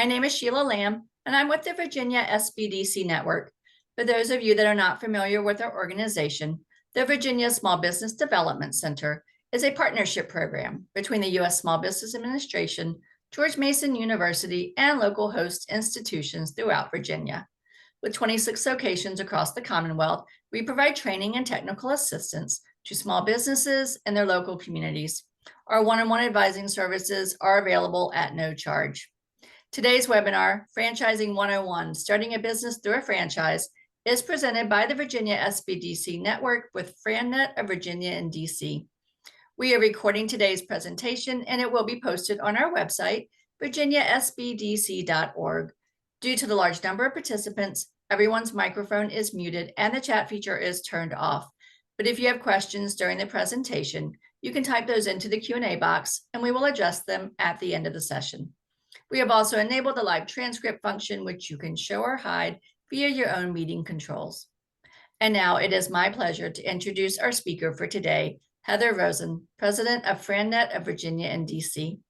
My name is Sheila Lamb, and I'm with the Virginia SBDC Network. For those of you that are not familiar with our organization, the Virginia Small Business Development Center is a partnership program between the U.S. Small Business Administration, George Mason University, and local host institutions throughout Virginia. With 26 locations across the Commonwealth, we provide training and technical assistance to small businesses and their local communities. Our one-on-one advising services are available at no charge. Today's webinar, Franchising 101, Starting a Business Through a Franchise, is presented by the Virginia SBDC Network with FranNet of Virginia and DC. We are recording today's presentation and it will be posted on our website, virginiasbdc.org. Due to the large number of participants, everyone's microphone is muted and the chat feature is turned off. But if you have questions during the presentation, you can type those into the Q&A box and we will address them at the end of the session. We have also enabled the live transcript function, which you can show or hide via your own meeting controls. And now it is my pleasure to introduce our speaker for today, Heather Rosen, President of FranNet of Virginia and DC.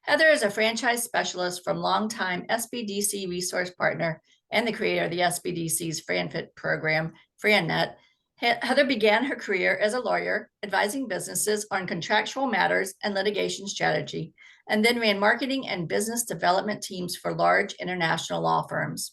Heather is a franchise specialist from longtime SBDC resource partner and the creator of the SBDC's FranFit program, FranNet. Heather began her career as a lawyer, advising businesses on contractual matters and litigation strategy, and then ran marketing and business development teams for large international law firms.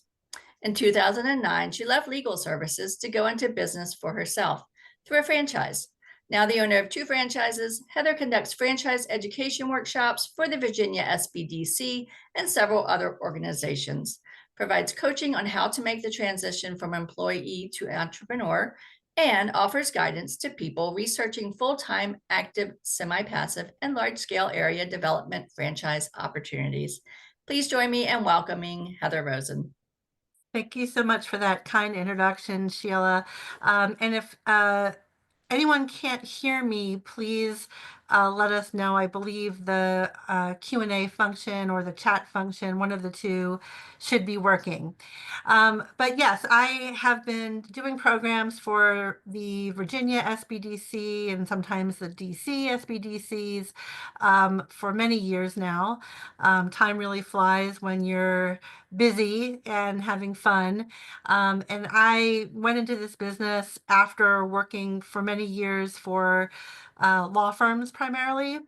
In 2009, she left legal services to go into business for herself through a franchise. Now the owner of 2 franchises, Heather conducts franchise education workshops for the Virginia SBDC and several other organizations, provides coaching on how to make the transition from employee to entrepreneur, and offers guidance to people researching full-time, active, semi-passive, and large-scale area development franchise opportunities. Please join me in welcoming Heather Rosen. Thank you so much for that kind introduction, Sheila. And if anyone can't hear me, please let us know. I believe the Q&A function or the chat function, one of the two, should be working. But yes, I have been doing programs for the Virginia SBDC and sometimes the DC SBDCs for many years now. Time really flies when you're busy and having fun. And I went into this business after working for many years for law firms primarily.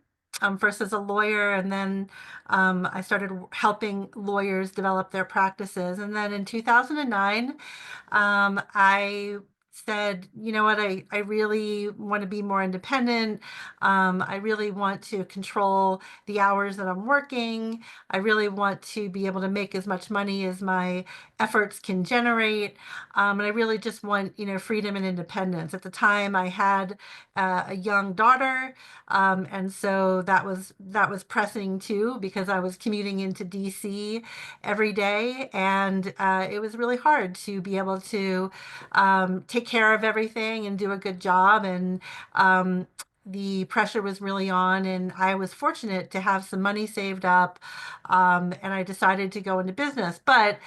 First as a lawyer, and then I started helping lawyers develop their practices. And then in 2009, I said, you know what, I really want to be more independent. I really want to control the hours that I'm working. I really want to be able to make as much money as my efforts can generate. And I really just want, freedom and independence. At the time, I had a young daughter, and so that was pressing too, because I was commuting into DC every day, and it was really hard to be able to take care of everything and do a good job. And the pressure was really on, and I was fortunate to have some money saved up, and I decided to go into business. But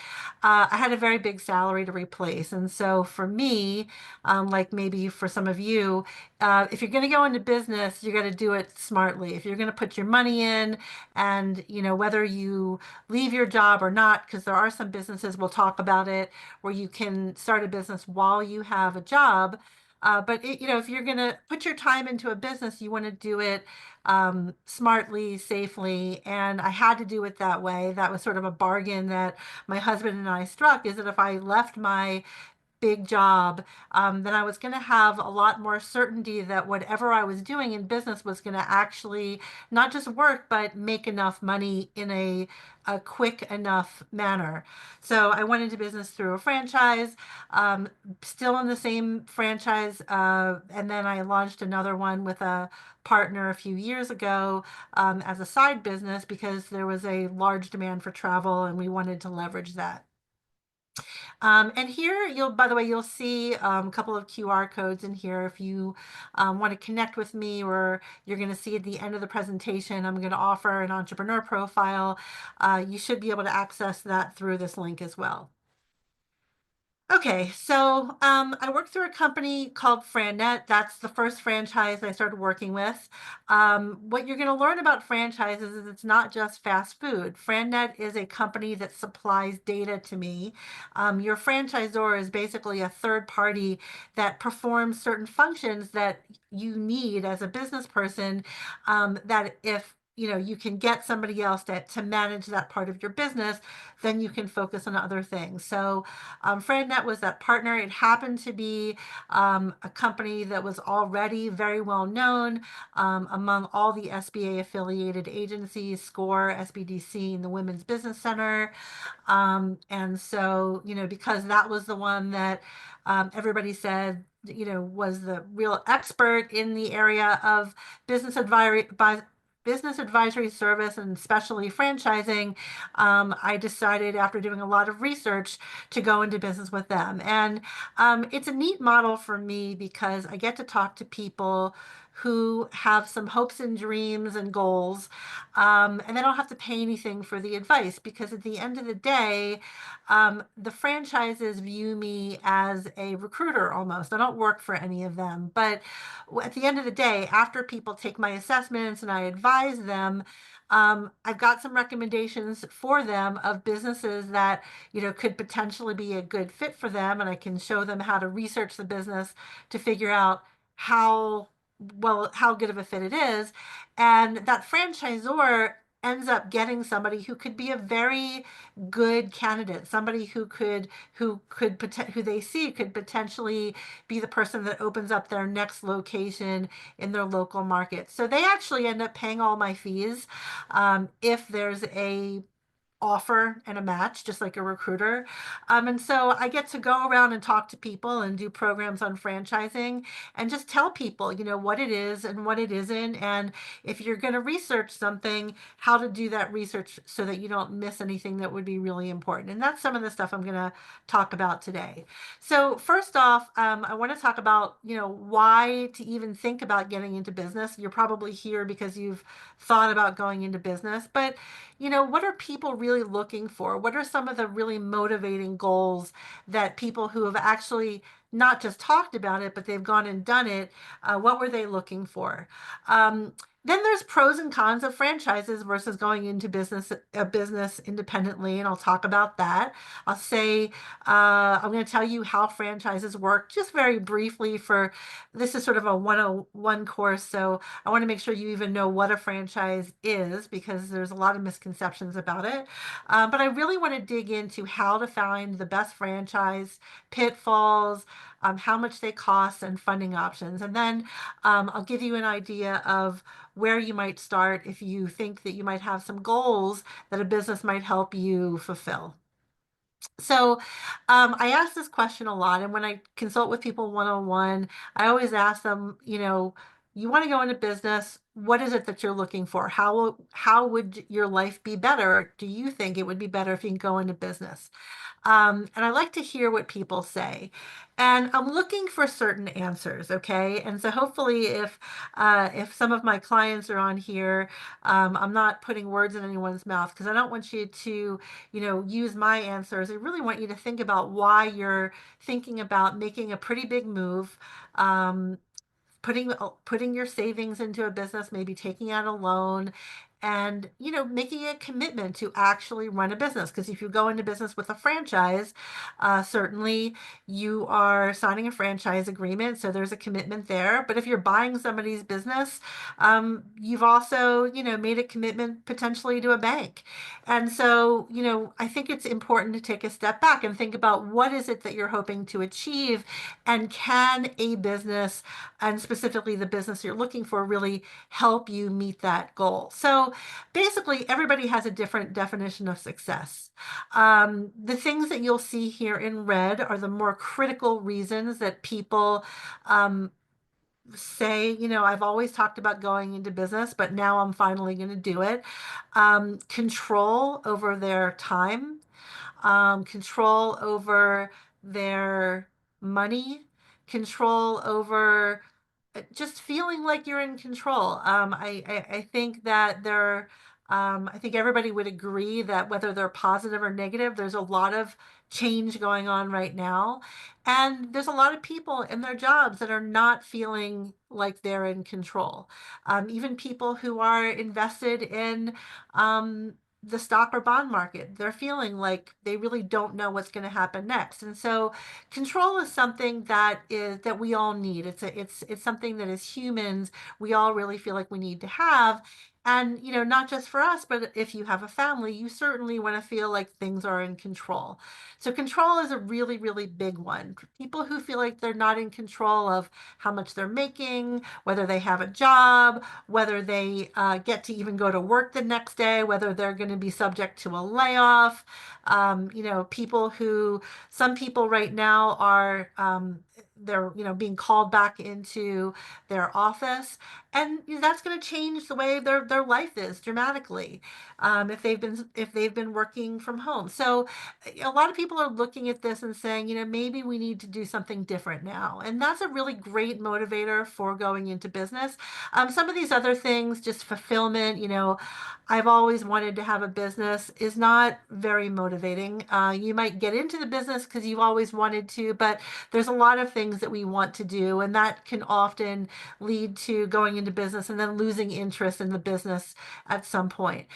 I had a very big salary to replace. And so for me, like maybe for some of you, if you're going to go into business, you got to do it smartly. If you're going to put your money in, and whether you leave your job or not, because there are some businesses, we'll talk about it, where you can start a business while you have a job. But if you're going to put your time into a business, you want to do it smartly, safely. And I had to do it that way. That was sort of a bargain that my husband and I struck, is that if I left my big job, then I was going to have a lot more certainty that whatever I was doing in business was going to actually not just work, but make enough money in a quick enough manner. So I went into business through a franchise, still in the same franchise, and then I launched another one with a partner a few years ago as a side business, because there was a large demand for travel and we wanted to leverage that. And here, by the way, you'll see a couple of QR codes in here if you want to connect with me, or you're going to see at the end of the presentation, I'm going to offer an entrepreneur profile. You should be able to access that through this link as well. Okay, so I worked through a company called FranNet. That's the first franchise I started working with. What you're going to learn about franchises is it's not just fast food. FranNet is a company that supplies data to me. Your franchisor is basically a third party that performs certain functions that you need as a business person. That if you can get somebody else to manage that part of your business, then you can focus on other things. So FranNet was that partner. It happened to be a company that was already very well known among all the SBA affiliated agencies, SCORE, SBDC, and the Women's Business Center. And so, because that was the one that everybody said, was the real expert in the area of business advisory, business advisory service, and especially franchising, I decided after doing a lot of research to go into business with them. And it's a neat model for me because I get to talk to people who have some hopes and dreams and goals, and they don't have to pay anything for the advice, because at the end of the day, the franchises view me as a recruiter almost. I don't work for any of them, but at the end of the day, after people take my assessments and I advise them, I've got some recommendations for them of businesses that could potentially be a good fit for them, and I can show them how to research the business to figure out how how good of a fit it is. And that franchisor ends up getting somebody who could be a very good candidate, somebody who they see could potentially be the person that opens up their next location in their local market. So they actually end up paying all my fees if there's a offer and a match, just like a recruiter. And so I get to go around and talk to people and do programs on franchising and just tell people, what it is and what it isn't. And if you're going to research something, how to do that research so that you don't miss anything that would be really important. And that's some of the stuff I'm going to talk about today. So first off, I want to talk about, why to even think about getting into business. You're probably here because you've thought about going into business, but what are people really looking for? What are some of the really motivating goals that people who have actually not just talked about it, but they've gone and done it, what were they looking for? Um, then there's pros and cons of franchises versus going into a business independently, and I'll talk about that. I'll say I'm going to tell you how franchises work, just very briefly. For this is sort of a 101 course, so I want to make sure you even know what a franchise is, because there's a lot of misconceptions about it. But I really want to dig into how to find the best franchise, pitfalls, how much they cost, and funding options. And then I'll give you an idea of where you might start if you think that you might have some goals that a business might help you fulfill. So I ask this question a lot, and when I consult with people one-on-one, I always ask them, you want to go into business, what is it that you're looking for? How would your life be better? Do you think it would be better if you can go into business? And I like to hear what people say. And I'm looking for certain answers, okay? And so hopefully if some of my clients are on here, I'm not putting words in anyone's mouth, because I don't want you to, use my answers. I really want you to think about why you're thinking about making a pretty big move. Um, putting your savings into a business, maybe taking out a loan, and making a commitment to actually run a business. Because if you go into business with a franchise, certainly you are signing a franchise agreement, so there's a commitment there. But if you're buying somebody's business, you've also made a commitment potentially to a bank. And so I think it's important to take a step back and think about what is it that you're hoping to achieve, and can a business, and specifically the business you're looking for, really help you meet that goal. So basically, everybody has a different definition of success. The things that you'll see here in red are the more critical reasons that people say, I've always talked about going into business, but now I'm finally going to do it. Control over their time, control over their money, control over just feeling like you're in control. I think that they're I think everybody would agree that whether they're positive or negative, there's a lot of change going on right now. And there's a lot of people in their jobs that are not feeling like they're in control. Even people who are invested in the stock or bond market, they're feeling like they really don't know what's going to happen next. And so control is something that we all need. It's something that as humans we all really feel like we need to have. And, not just for us, but if you have a family, you certainly want to feel like things are in control. So control is a really, really big one. People who feel like they're not in control of how much they're making, whether they have a job, whether they get to even go to work the next day, whether they're going to be subject to a layoff. People who, some people right now are, they're, being called back into their office, and that's going to change the way their life is dramatically, if they've been working from home. So a lot of people are looking at this and saying, maybe we need to do something different now, and that's a really great motivator for going into business. Some of these other things, just fulfillment, I've always wanted to have a business, is not very motivating. You might get into the business because you've always wanted to, but there's a lot of things that we want to do, and that can often lead to going into business and then losing interest in the business at some point.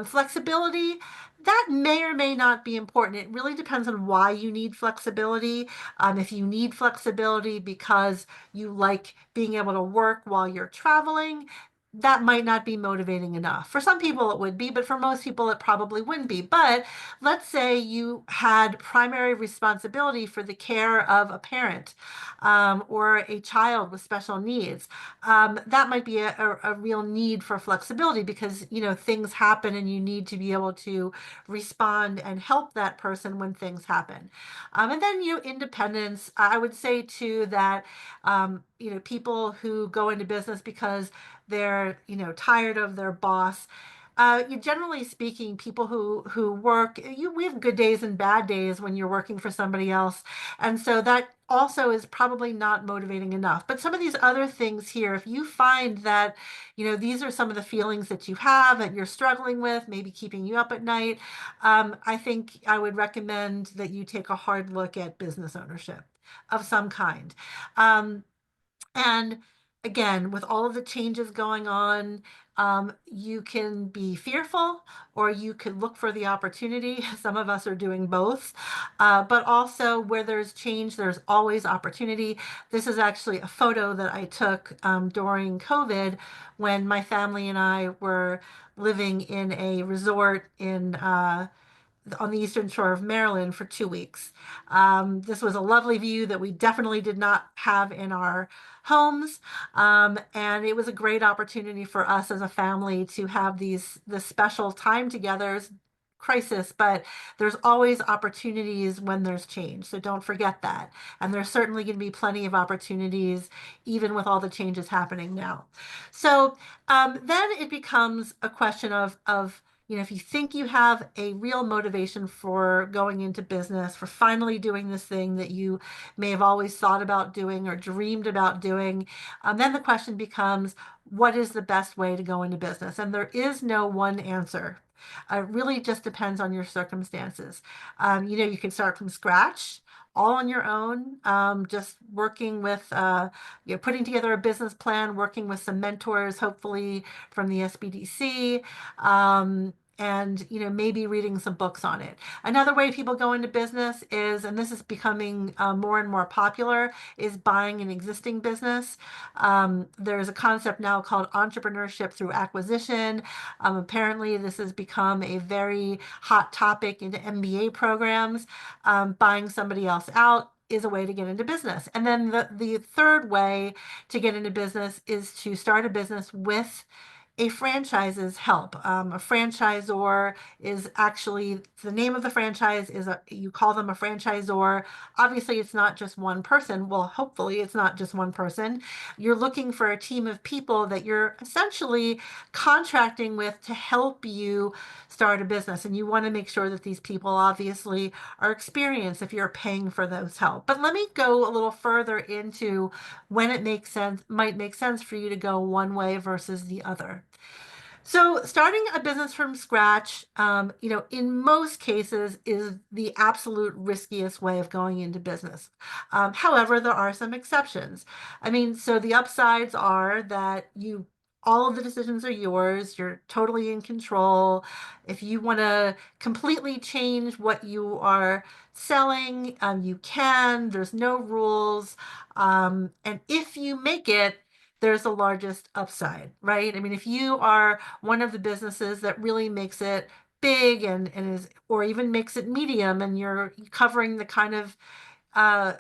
Flexibility, that may or may not be important. It really depends on why you need flexibility. If you need flexibility because you like being able to work while you're traveling, that might not be motivating enough. For some people it would be, but for most people it probably wouldn't be. But let's say you had primary responsibility for the care of a parent, or a child with special needs. That might be a real need for flexibility, because things happen and you need to be able to respond and help that person when things happen. And then independence. I would say too that people who go into business because they're tired of their boss. Generally speaking, people who work, we have good days and bad days when you're working for somebody else, and so that also is probably not motivating enough. But some of these other things here, if you find that these are some of the feelings that you have that you're struggling with, maybe keeping you up at night, I think I would recommend that you take a hard look at business ownership of some kind. And again, with all of the changes going on, you can be fearful or you could look for the opportunity. Some of us are doing both. But also, where there's change, there's always opportunity. This is actually a photo that I took during COVID, when my family and I were living in a resort on the eastern shore of Maryland for 2 weeks. This was a lovely view that we definitely did not have in our homes, and it was a great opportunity for us as a family to have this special time together. Crisis, but there's always opportunities when there's change, so don't forget that. And there's certainly going to be plenty of opportunities even with all the changes happening now. So then it becomes a question of if you think you have a real motivation for going into business, for finally doing this thing that you may have always thought about doing or dreamed about doing, then the question becomes, what is the best way to go into business? And there is no one answer. It really just depends on your circumstances. You can start from scratch, all on your own, just working with, putting together a business plan, working with some mentors, hopefully from the SBDC, and maybe reading some books on it. Another way people go into business is, and this is becoming more and more popular, is buying an existing business. There's a concept now called entrepreneurship through acquisition. Apparently, this has become a very hot topic in MBA programs. Buying somebody else out is a way to get into business. And then the third way to get into business is to start a business with a franchise's help. A franchisor is actually, the name of the franchise is, you call them a franchisor. Obviously, it's not just one person. Well, hopefully it's not just one person. You're looking for a team of people that you're essentially contracting with to help you start a business. And you want to make sure that these people obviously are experienced if you're paying for those help. But let me go a little further into when it might make sense for you to go one way versus the other. So starting a business from scratch, in most cases is the absolute riskiest way of going into business. However, there are some exceptions. I mean, so the upsides are that all of the decisions are yours. You're totally in control. If you want to completely change what you are selling, you can. There's no rules. And if you make it, there's the largest upside, right? I mean, if you are one of the businesses that really makes it big and is, or even makes it medium, and you're covering the kind of uh,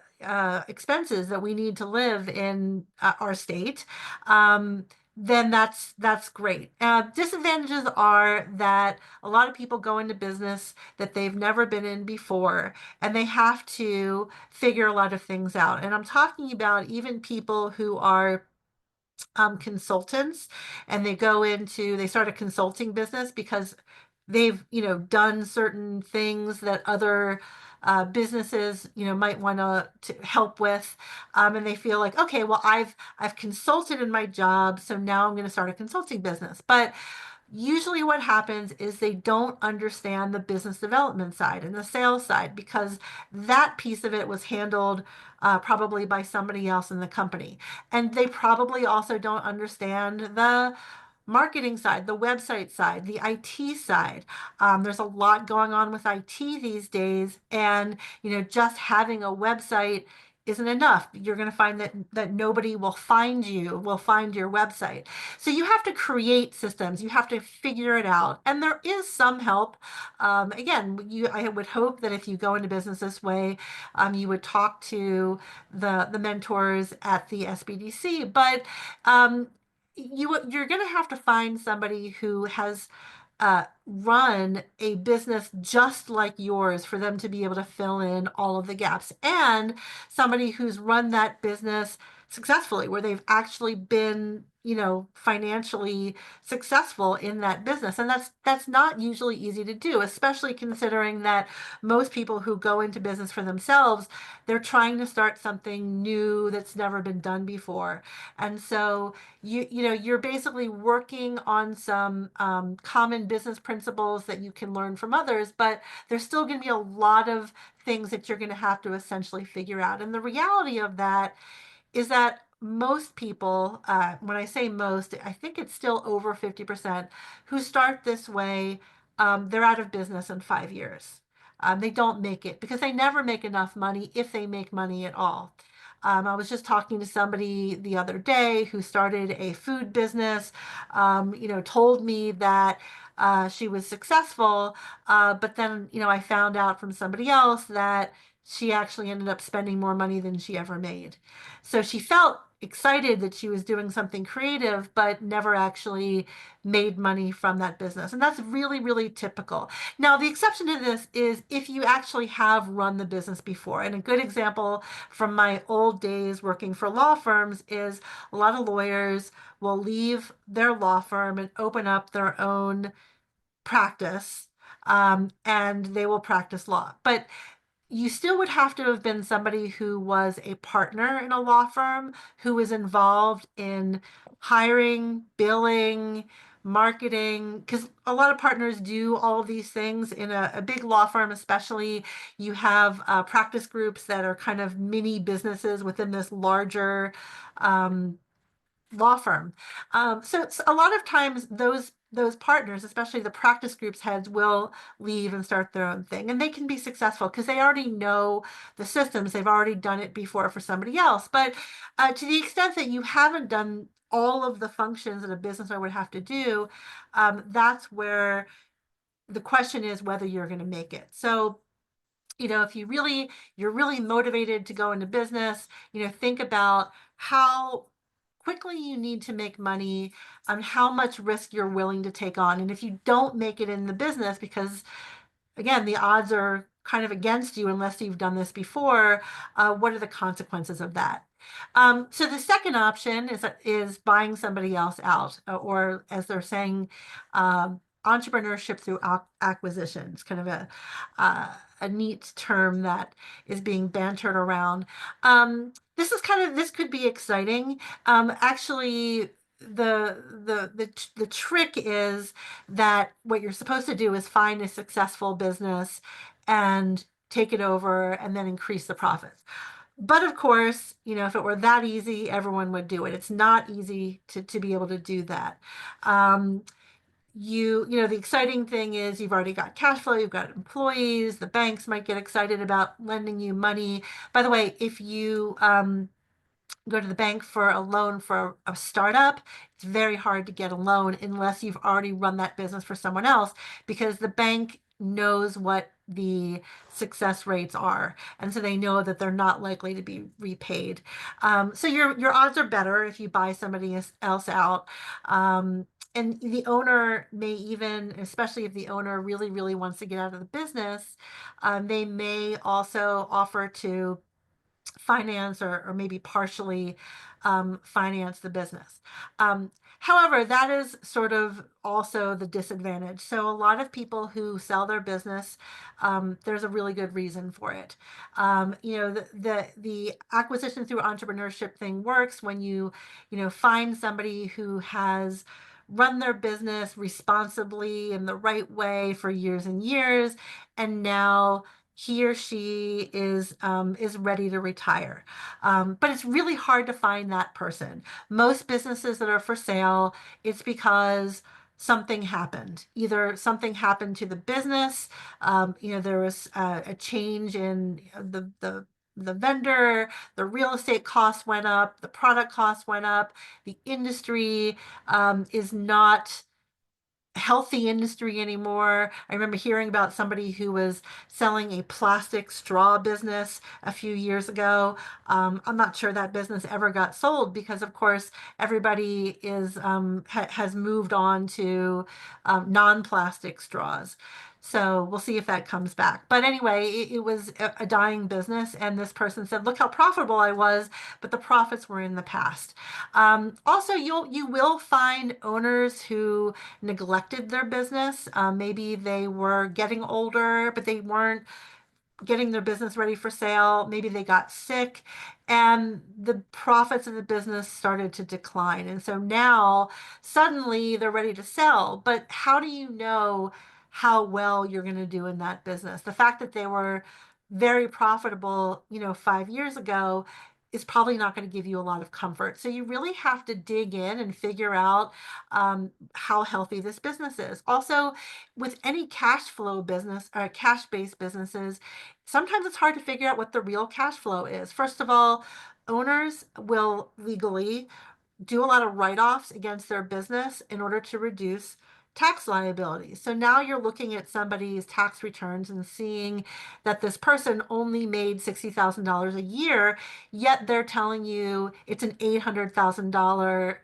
expenses that we need to live in our state, then that's great. Disadvantages are that a lot of people go into business that they've never been in before, and they have to figure a lot of things out. And I'm talking about even people who are consultants, and they start a consulting business because they've done certain things that other businesses might want to help with, and they feel like, okay, well, I've consulted in my job, so now I'm going to start a consulting business. But usually what happens is they don't understand the business development side and the sales side, because that piece of it was handled probably by somebody else in the company. And they probably also don't understand the marketing side, the website side, the IT side. There's a lot going on with IT these days, and just having a website isn't enough. You're going to find that nobody will find your website. So you have to create systems. You have to figure it out, and there is some help. Again, I would hope that if you go into business this way, you would talk to the mentors at the SBDC, but you're going to have to find somebody who has run a business just like yours for them to be able to fill in all of the gaps, and somebody who's run that business successfully, where they've actually been, financially successful in that business. And that's not usually easy to do, especially considering that most people who go into business for themselves, they're trying to start something new that's never been done before. And so you're basically working on some common business principles that you can learn from others, but there's still going to be a lot of things that you're going to have to essentially figure out. And the reality of that is that most people, when I say most, I think it's still over 50% who start this way, they're out of business in 5 years. They don't make it because they never make enough money, if they make money at all. I was just talking to somebody the other day who started a food business, told me that she was successful, but then, I found out from somebody else that she actually ended up spending more money than she ever made. So she felt excited that she was doing something creative, but never actually made money from that business. And that's really, really typical. Now, the exception to this is if you actually have run the business before. And a good example from my old days working for law firms is a lot of lawyers will leave their law firm and open up their own practice, and they will practice law. But you still would have to have been somebody who was a partner in a law firm, who was involved in hiring, billing, marketing, because a lot of partners do all of these things in a big law firm. Especially, you have practice groups that are kind of mini businesses within this larger law firm. So a lot of times those partners, especially the practice groups heads, will leave and start their own thing, and they can be successful because they already know the systems. They've already done it before for somebody else. But to the extent that you haven't done all of the functions that a business owner would have to do, that's where the question is whether you're going to make it. So if you're really motivated to go into business, think about how quickly you need to make money, on how much risk you're willing to take on. And if you don't make it in the business, because again, the odds are kind of against you unless you've done this before, what are the consequences of that? So the second option is buying somebody else out, or as they're saying, entrepreneurship through acquisition. It's kind of a neat term that is being bantered around. This could be exciting. Actually, the trick is that what you're supposed to do is find a successful business and take it over and then increase the profits. But of course, if it were that easy, everyone would do it. It's not easy to be able to do that. Um, the exciting thing is you've already got cash flow, you've got employees, the banks might get excited about lending you money. By the way, if you go to the bank for a loan for a startup, it's very hard to get a loan unless you've already run that business for someone else, because the bank knows what the success rates are, and so they know that they're not likely to be repaid. So your odds are better if you buy somebody else out. And the owner may even, especially if the owner really, really wants to get out of the business, they may also offer to finance or maybe partially finance the business. Um, However, that is sort of also the disadvantage. So a lot of people who sell their business, there's a really good reason for it. The acquisition through entrepreneurship thing works when you find somebody who has run their business responsibly in the right way for years and years, and now he or she is ready to retire. But it's really hard to find that person. Most businesses that are for sale, it's because something happened. Either something happened to the business, there was a change in the vendor, the real estate costs went up, the product costs went up, the industry is not healthy industry anymore. I remember hearing about somebody who was selling a plastic straw business a few years ago. I'm not sure that business ever got sold because, of course, everybody has moved on to non-plastic straws. So we'll see if that comes back. But anyway, it was a dying business, and this person said, "Look how profitable I was," but the profits were in the past. Also, you will find owners who neglected their business. Maybe they were getting older, but they weren't getting their business ready for sale. Maybe they got sick and the profits of the business started to decline. And so now suddenly they're ready to sell. But how do you know how well you're going to do in that business? The fact that they were very profitable, 5 years ago is probably not going to give you a lot of comfort. So you really have to dig in and figure out how healthy this business is. Also, with any cash flow business or cash-based businesses, sometimes it's hard to figure out what the real cash flow is. First of all, owners will legally do a lot of write-offs against their business in order to reduce tax liabilities. So now you're looking at somebody's tax returns and seeing that this person only made $60,000 a year, yet they're telling you it's an $800,000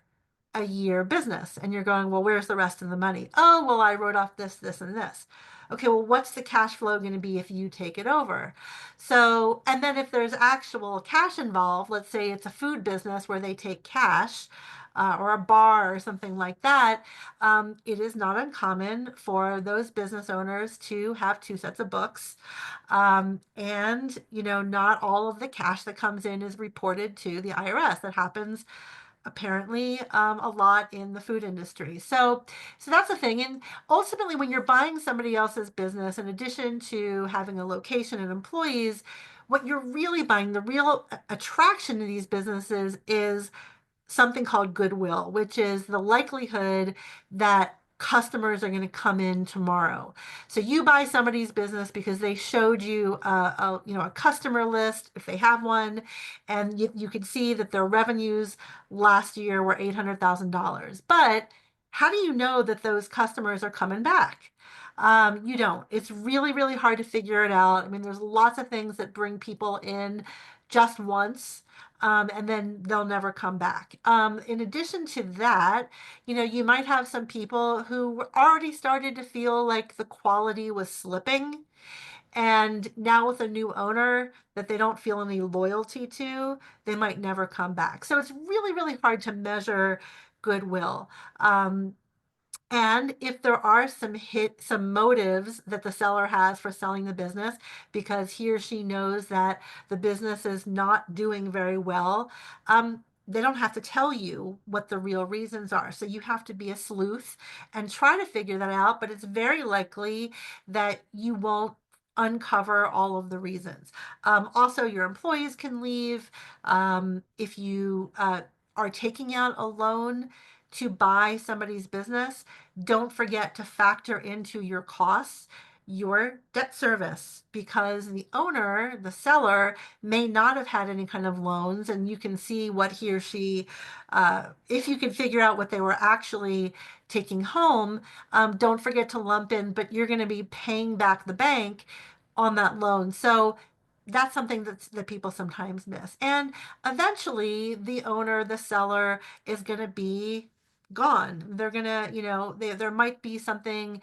a year business. And you're going, well, where's the rest of the money? Oh, well, I wrote off this, this, and this. Okay, well, what's the cash flow going to be if you take it over? So, and then if there's actual cash involved, let's say it's a food business where they take cash, or a bar or something like that, it is not uncommon for those business owners to have two sets of books. And, not all of the cash that comes in is reported to the IRS. That happens apparently a lot in the food industry. So that's the thing. And ultimately, when you're buying somebody else's business, in addition to having a location and employees, what you're really buying, the real attraction to these businesses is something called goodwill, which is the likelihood that customers are going to come in tomorrow. So you buy somebody's business because they showed you a customer list, if they have one, and you can see that their revenues last year were $800,000. But how do you know that those customers are coming back? You don't. It's really, really hard to figure it out. I mean, there's lots of things that bring people in just once, and then they'll never come back. In addition to that, you might have some people who already started to feel like the quality was slipping. And now with a new owner that they don't feel any loyalty to, they might never come back. So it's really, really hard to measure goodwill. And if there are some motives that the seller has for selling the business because he or she knows that the business is not doing very well, they don't have to tell you what the real reasons are. So you have to be a sleuth and try to figure that out. But it's very likely that you won't uncover all of the reasons. Also, your employees can leave. If you are taking out a loan to buy somebody's business, don't forget to factor into your costs your debt service, because the owner, the seller, may not have had any kind of loans, and you can see what he or she, if you can figure out what they were actually taking home, don't forget to lump in, but you're going to be paying back the bank on that loan. So that's something that people sometimes miss. And eventually, the owner, the seller, is going to be gone. They're going to, there might be something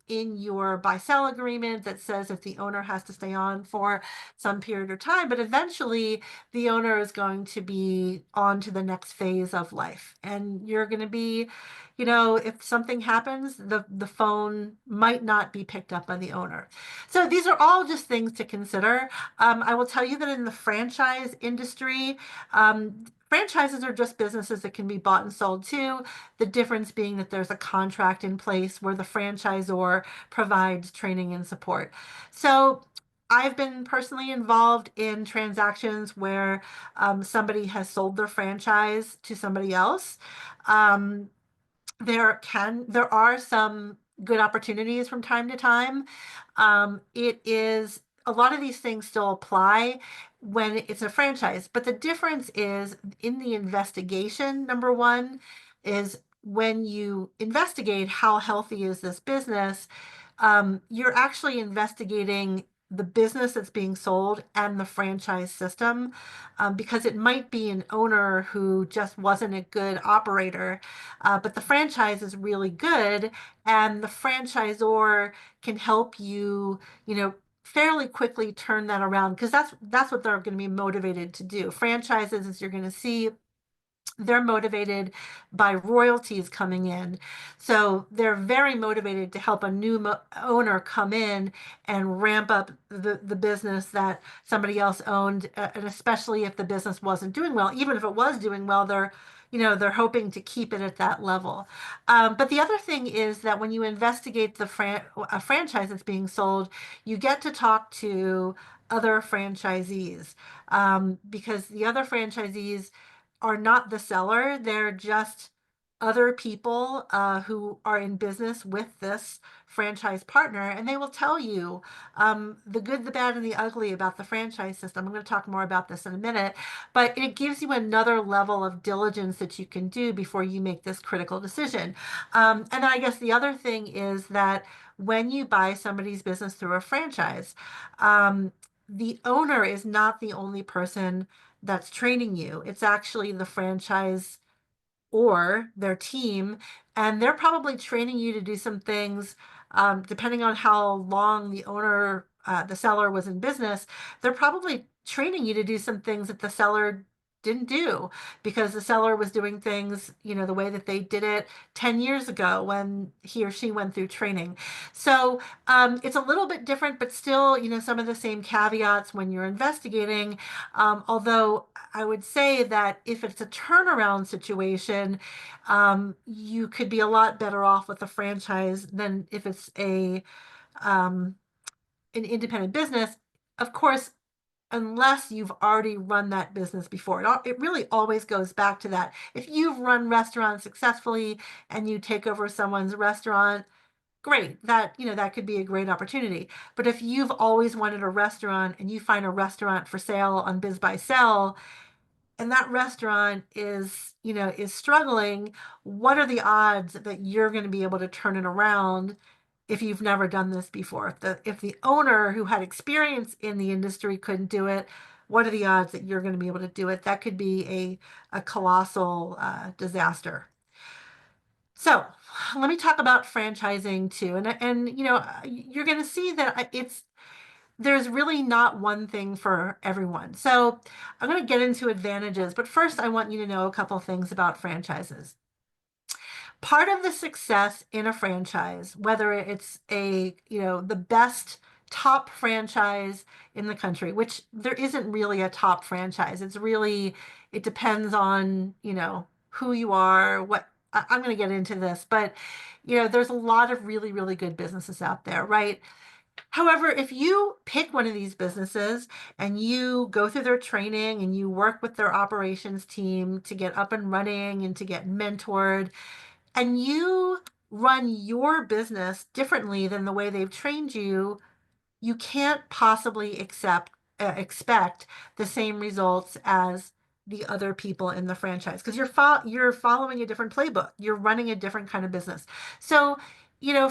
in your buy-sell agreement that says if the owner has to stay on for some period of time, but eventually the owner is going to be on to the next phase of life. And you're going to be, if something happens, the phone might not be picked up by the owner. So these are all just things to consider. I will tell you that in the franchise industry, franchises are just businesses that can be bought and sold too. The difference being that there's a contract in place where the franchisor provides training and support. So I've been personally involved in transactions where somebody has sold their franchise to somebody else. Um, there are some good opportunities from time to time. It is a lot of these things still apply when it's a franchise, but the difference is in the investigation. Number one is when you investigate how healthy is this business, you're actually investigating the business that's being sold and the franchise system, because it might be an owner who just wasn't a good operator, but the franchise is really good, and the franchisor can help you, fairly quickly turn that around, because that's what they're going to be motivated to do. Franchises, as you're going to see, they're motivated by royalties coming in. So they're very motivated to help a new owner come in and ramp up the business that somebody else owned, and especially if the business wasn't doing well. Even if it was doing well, they're hoping to keep it at that level. But the other thing is that when you investigate a franchise that's being sold, you get to talk to other franchisees, because the other franchisees are not the seller. They're just other people who are in business with this franchise partner, and they will tell you the good, the bad, and the ugly about the franchise system. I'm going to talk more about this in a minute, but it gives you another level of diligence that you can do before you make this critical decision. And then I guess the other thing is that when you buy somebody's business through a franchise, the owner is not the only person that's training you. It's actually the franchise or their team, and they're probably training you to do some things, depending on how long the seller was in business. They're probably training you to do some things that the seller didn't do, because the seller was doing things, the way that they did it 10 years ago when he or she went through training. So it's a little bit different, but still, some of the same caveats when you're investigating. Although I would say that if it's a turnaround situation, you could be a lot better off with a franchise than if it's an independent business. Of course, unless you've already run that business before. It really always goes back to that. If you've run restaurants successfully and you take over someone's restaurant, great. That could be a great opportunity. But if you've always wanted a restaurant and you find a restaurant for sale on Biz by Sell, and that restaurant is struggling, what are the odds that you're going to be able to turn it around if you've never done this before? If the owner who had experience in the industry couldn't do it, what are the odds that you're going to be able to do it? That could be a colossal disaster. So let me talk about franchising too. And you're going to see that there's really not one thing for everyone. So I'm going to get into advantages, but first I want you to know a couple things about franchises. Part of the success in a franchise, whether it's the best top franchise in the country, which there isn't really a top franchise. It's really, it depends on, who you are, I'm going to get into this, but there's a lot of really, really good businesses out there, right? However, if you pick one of these businesses and you go through their training and you work with their operations team to get up and running and to get mentored, and you run your business differently than the way they've trained you, you can't possibly expect the same results as the other people in the franchise because you're following a different playbook. You're running a different kind of business. So,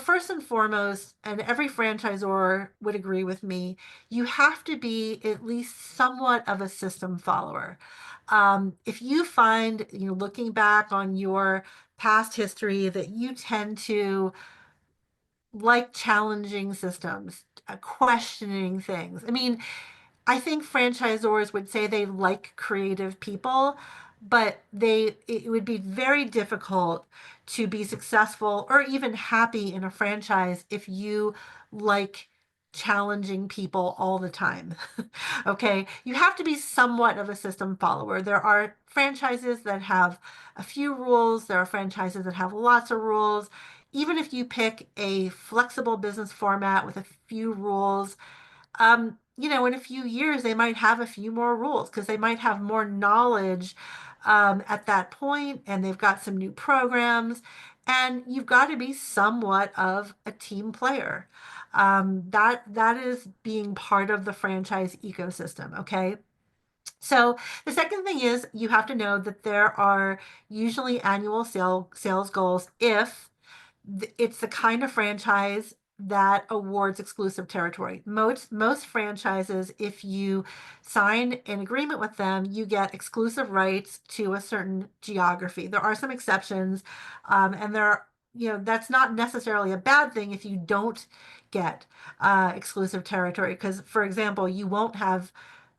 first and foremost, and every franchisor would agree with me, you have to be at least somewhat of a system follower. If you find, looking back on your past history, that you tend to like challenging systems, questioning things. I mean, I think franchisors would say they like creative people, but it would be very difficult to be successful or even happy in a franchise if you like challenging people all the time. Okay, you have to be somewhat of a system follower. There are franchises that have a few rules, there are franchises that have lots of rules. Even if you pick a flexible business format with a few rules, in a few years, they might have a few more rules because they might have more knowledge at that point, and they've got some new programs, and you've got to be somewhat of a team player. That is being part of the franchise ecosystem. Okay. So the second thing is you have to know that there are usually annual sales goals if it's the kind of franchise that awards exclusive territory. Most franchises, if you sign an agreement with them, you get exclusive rights to a certain geography. There are some exceptions, and that's not necessarily a bad thing if you don't get exclusive territory. Because, for example, you won't have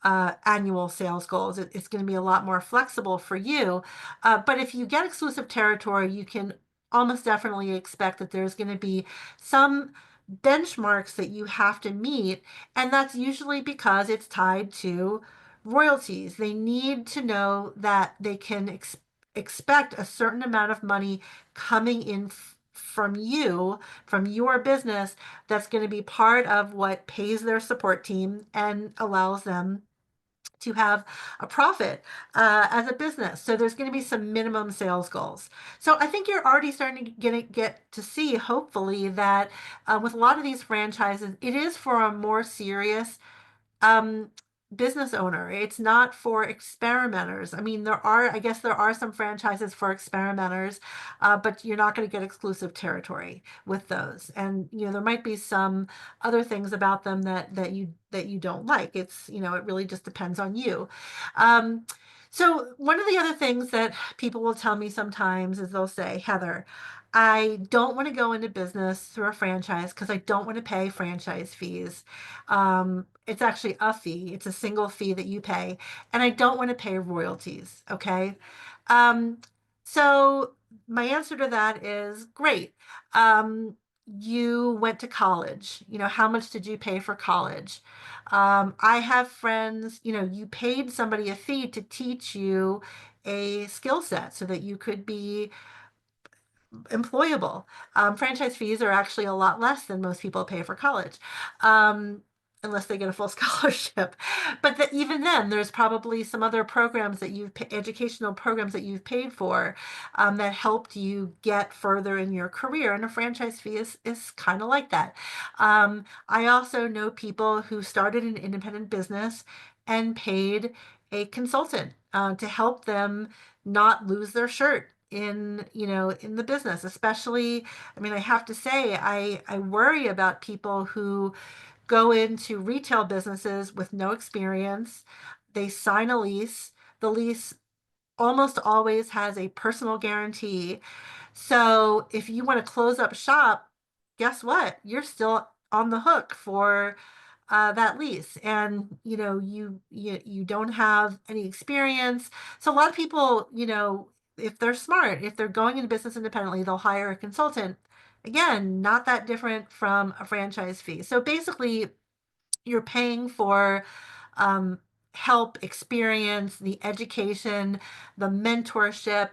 annual sales goals. It's going to be a lot more flexible for you. But if you get exclusive territory, you can almost definitely expect that there's going to be some benchmarks that you have to meet. And that's usually because it's tied to royalties. They need to know that they can expect a certain amount of money coming in from you, from your business, that's going to be part of what pays their support team and allows them to have a profit as a business. So there's going to be some minimum sales goals. So I think you're already starting to get to see, hopefully, that with a lot of these franchises, it is for a more serious um, business owner. It's not for experimenters. I mean, I guess there are some franchises for experimenters, but you're not going to get exclusive territory with those. And, there might be some other things about them that you don't like. It's, it really just depends on you. Um, so one of the other things that people will tell me sometimes is they'll say, Heather, I don't want to go into business through a franchise because I don't want to pay franchise fees. It's actually a fee. It's a single fee that you pay, and I don't want to pay royalties. Okay. Um, so my answer to that is great. You went to college. How much did you pay for college? I have friends, you paid somebody a fee to teach you a skill set so that you could be employable. Franchise fees are actually a lot less than most people pay for college, unless they get a full scholarship. But even then, there's probably some other programs educational programs that you've paid for that helped you get further in your career. And a franchise fee is kind of like that. I also know people who started an independent business and paid a consultant to help them not lose their shirt in the business. Especially, I mean, I have to say, I worry about people who go into retail businesses with no experience. They sign a lease. The lease almost always has a personal guarantee. So if you want to close up shop, guess what? You're still on the hook for that lease, and you don't have any experience. So a lot of people, if they're smart, if they're going into business independently, they'll hire a consultant. Again, not that different from a franchise fee. So basically, you're paying for um, help, experience, the education, the mentorship,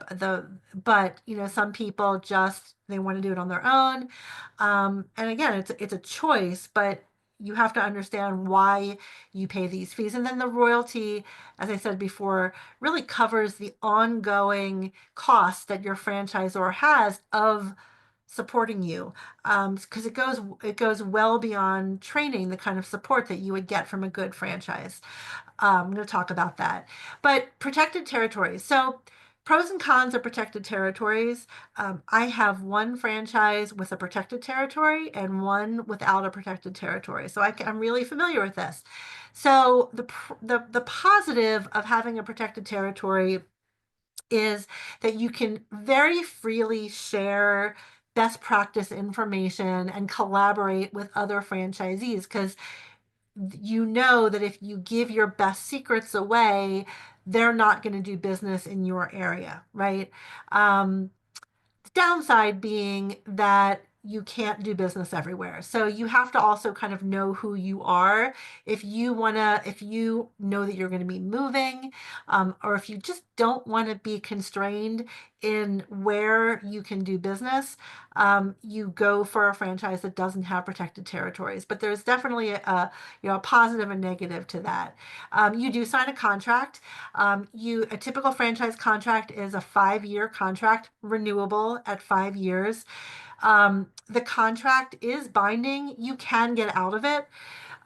but some people just they want to do it on their own. And again, it's a choice, but you have to understand why you pay these fees. And then the royalty, as I said before, really covers the ongoing costs that your franchisor has of supporting you, because it goes well beyond training, the kind of support that you would get from a good franchise. I'm going to talk about that. But protected territories. So, pros and cons of protected territories. I have one franchise with a protected territory and one without a protected territory. So, I'm really familiar with this. So, the positive of having a protected territory is that you can very freely share best practice information and collaborate with other franchisees, because you know that if you give your best secrets away, they're not going to do business in your area, right? Um, Downside being that you can't do business everywhere. So you have to also kind of know who you are. If you know that you're going to be moving, or if you just don't want to be constrained in where you can do business, you go for a franchise that doesn't have protected territories. But there's definitely a positive and negative to that. You do sign a contract. A typical franchise contract is a 5-year contract, renewable at 5 years. The contract is binding. You can get out of it.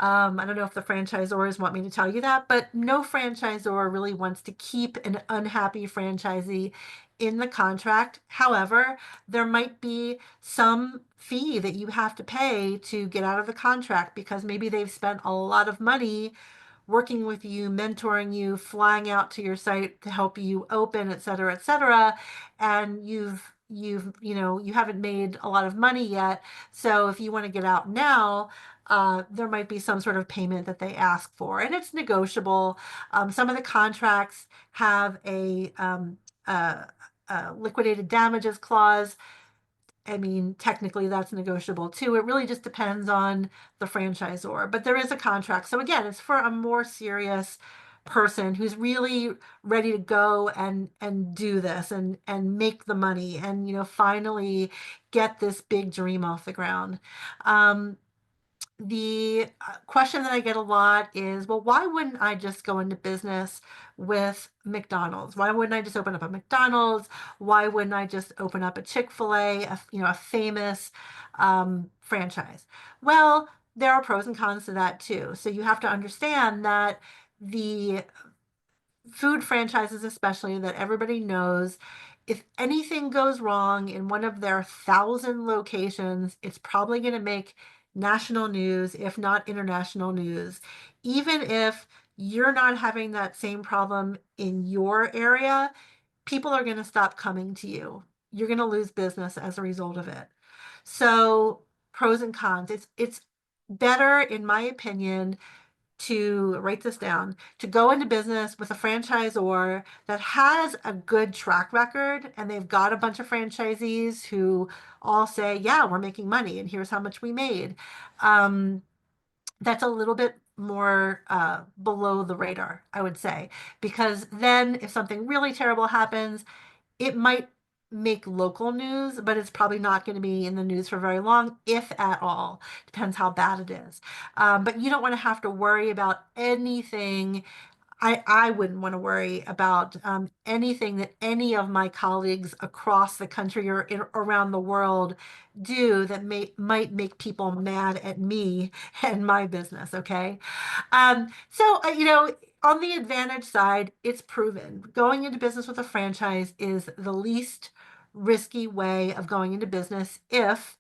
I don't know if the franchisors want me to tell you that, but no franchisor really wants to keep an unhappy franchisee in the contract. However, there might be some fee that you have to pay to get out of the contract, because maybe they've spent a lot of money working with you, mentoring you, flying out to your site to help you open, et cetera, and you haven't made a lot of money yet. So if you want to get out now, there might be some sort of payment that they ask for, and it's negotiable. Some of the contracts have a liquidated damages clause. I mean, technically that's negotiable too. It really just depends on the franchisor, but there is a contract. So again, it's for a more serious person who's really ready to go and do this and make the money and finally get this big dream off the ground. The question that I get a lot is, well, why wouldn't I just go into business with McDonald's? Why wouldn't I just open up a McDonald's? Why wouldn't I just open up a Chick-fil-A, a famous franchise? Well, there are pros and cons to that too. So you have to understand that the food franchises, especially, that everybody knows, if anything goes wrong in one of their 1,000 locations, it's probably going to make national news, if not international news. Even if you're not having that same problem in your area, people are going to stop coming to you. You're going to lose business as a result of it. So, pros and cons. It's better, in my opinion, to write this down, to go into business with a franchisor that has a good track record, and they've got a bunch of franchisees who all say, yeah, we're making money and here's how much we made. That's a little bit more below the radar, I would say, because then if something really terrible happens, it might make local news, but it's probably not going to be in the news for very long, if at all. Depends how bad it is. But you don't want to have to worry about anything. I wouldn't want to worry about anything that any of my colleagues across the country or around the world do that might make people mad at me and my business. Okay. So, on the advantage side, it's proven going into business with a franchise is the least risky way of going into business if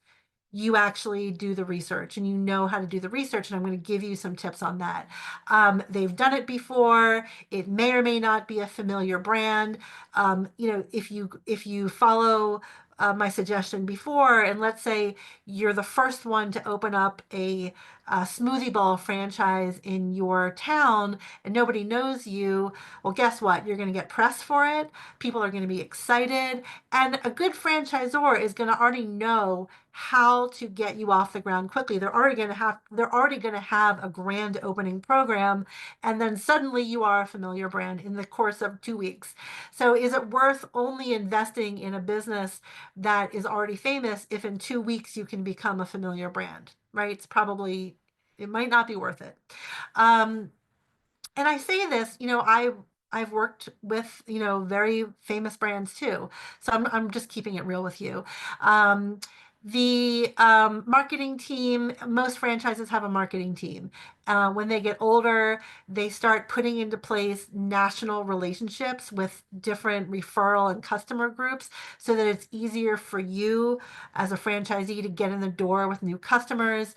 you actually do the research and you know how to do the research. And I'm going to give you some tips on that. They've done it before. It may or may not be a familiar brand. If you follow my suggestion before, and let's say you're the first one to open up smoothie bowl franchise in your town and nobody knows you, well, guess what? You're going to get press for it. People are going to be excited. And a good franchisor is going to already know how to get you off the ground quickly. They're already going to have a grand opening program, and then suddenly you are a familiar brand in the course of 2 weeks. So is it worth only investing in a business that is already famous if in 2 weeks you can become a familiar brand, right? It might not be worth it. Um, and I say this, I've worked with, very famous brands too. So I'm just keeping it real with you. Um, the marketing team, most franchises have a marketing team. When they get older, they start putting into place national relationships with different referral and customer groups so that it's easier for you as a franchisee to get in the door with new customers.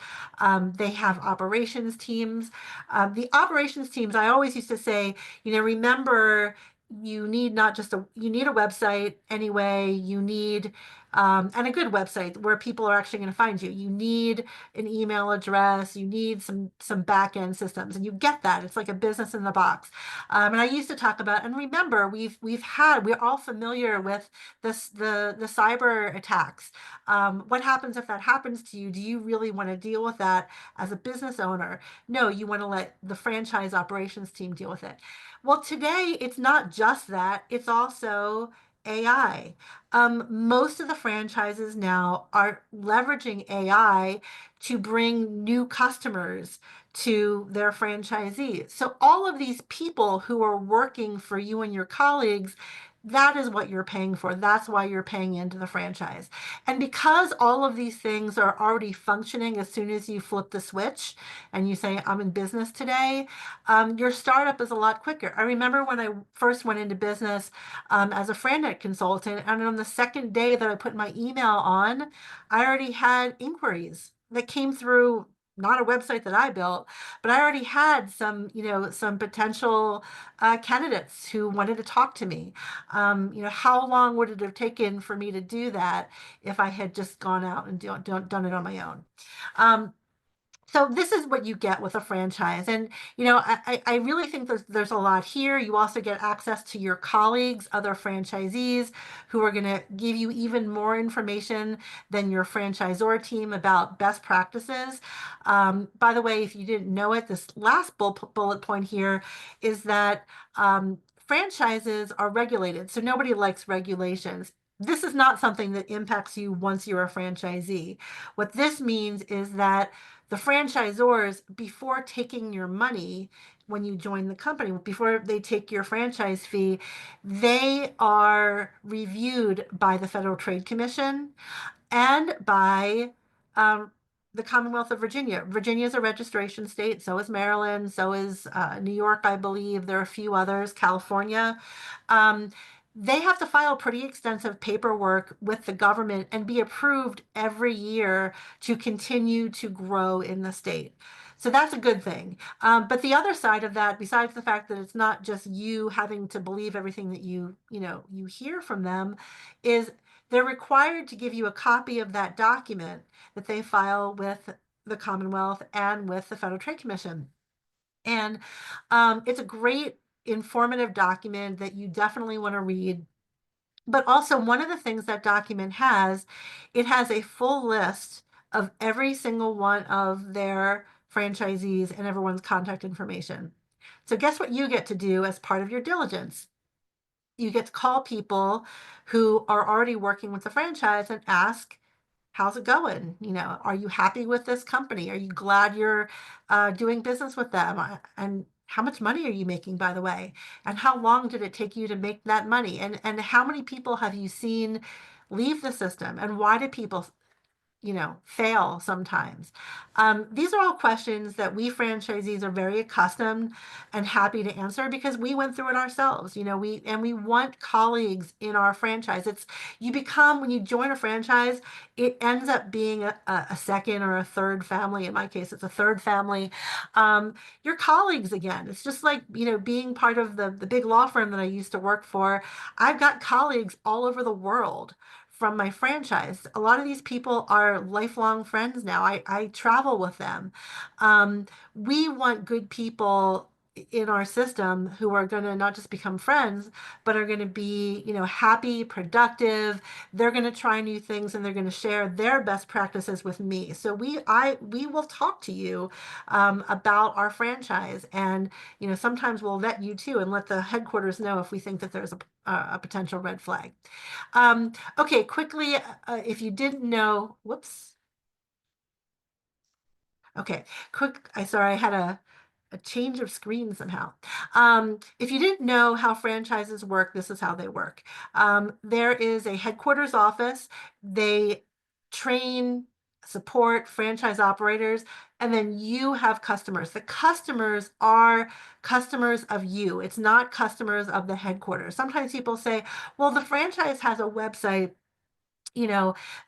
They have operations teams. The operations teams, I always used to say, remember, you need not just you need a website anyway. You need, and a good website where people are actually going to find you. You need an email address. You need some back end systems, and you get that. It's like a business in the box. And I used to talk about, and remember, we're all familiar with the cyber attacks. What happens if that happens to you? Do you really want to deal with that as a business owner? No, you want to let the franchise operations team deal with it. Well, today it's not just that, it's also AI. Most of the franchises now are leveraging AI to bring new customers to their franchisees. So all of these people who are working for you and your colleagues, that is what you're paying for. That's why you're paying into the franchise. And because all of these things are already functioning as soon as you flip the switch and you say, I'm in business today, your startup is a lot quicker. I remember when I first went into business as a FranNet consultant, and on the second day that I put my email on, I already had inquiries that came through, not a website that I built, but I already had some potential candidates who wanted to talk to me. How long would it have taken for me to do that if I had just gone out and done it on my own? Um, so this is what you get with a franchise. And, I really think there's a lot here. You also get access to your colleagues, other franchisees who are going to give you even more information than your franchisor team about best practices. By the way, if you didn't know it, this last bullet point here is that franchises are regulated. So nobody likes regulations. This is not something that impacts you once you're a franchisee. What this means is that the franchisors, before taking your money when you join the company, before they take your franchise fee, they are reviewed by the Federal Trade Commission and by um, the Commonwealth of Virginia. Virginia is a registration state, so is Maryland, so is New York, I believe. There are a few others, California. Um, they have to file pretty extensive paperwork with the government and be approved every year to continue to grow in the state. So that's a good thing. But the other side of that, besides the fact that it's not just you having to believe everything that you hear from them, is they're required to give you a copy of that document that they file with the Commonwealth and with the Federal Trade Commission. And it's a great informative document that you definitely want to read. But also, one of the things that document has, it has a full list of every single one of their franchisees and everyone's contact information. So guess what you get to do as part of your diligence? You get to call people who are already working with the franchise and ask, how's it going? Are you happy with this company? Are you glad you're doing business with them? And how much money are you making, by the way? And how long did it take you to make that money? And how many people have you seen leave the system? And why do people fail sometimes? These are all questions that we franchisees are very accustomed and happy to answer because we went through it ourselves. We want colleagues in our franchise. When you join a franchise, it ends up being a second or a third family. In my case, it's a third family. Your colleagues again. It's just like, being part of the big law firm that I used to work for. I've got colleagues all over the world from my franchise. A lot of these people are lifelong friends now. I travel with them. Um, we want good people in our system who are going to not just become friends, but are going to be, happy, productive. They're going to try new things and they're going to share their best practices with me. So we will talk to you about our franchise, and sometimes we'll vet you too and let the headquarters know if we think that there's a potential red flag. Okay, quickly, if you didn't know, whoops. Okay, sorry, I had a change of screen somehow. If you didn't know how franchises work, this is how they work. There is a headquarters office. They train, support franchise operators, and then you have customers. The customers are customers of you. It's not customers of the headquarters. Sometimes people say, well, the franchise has a website,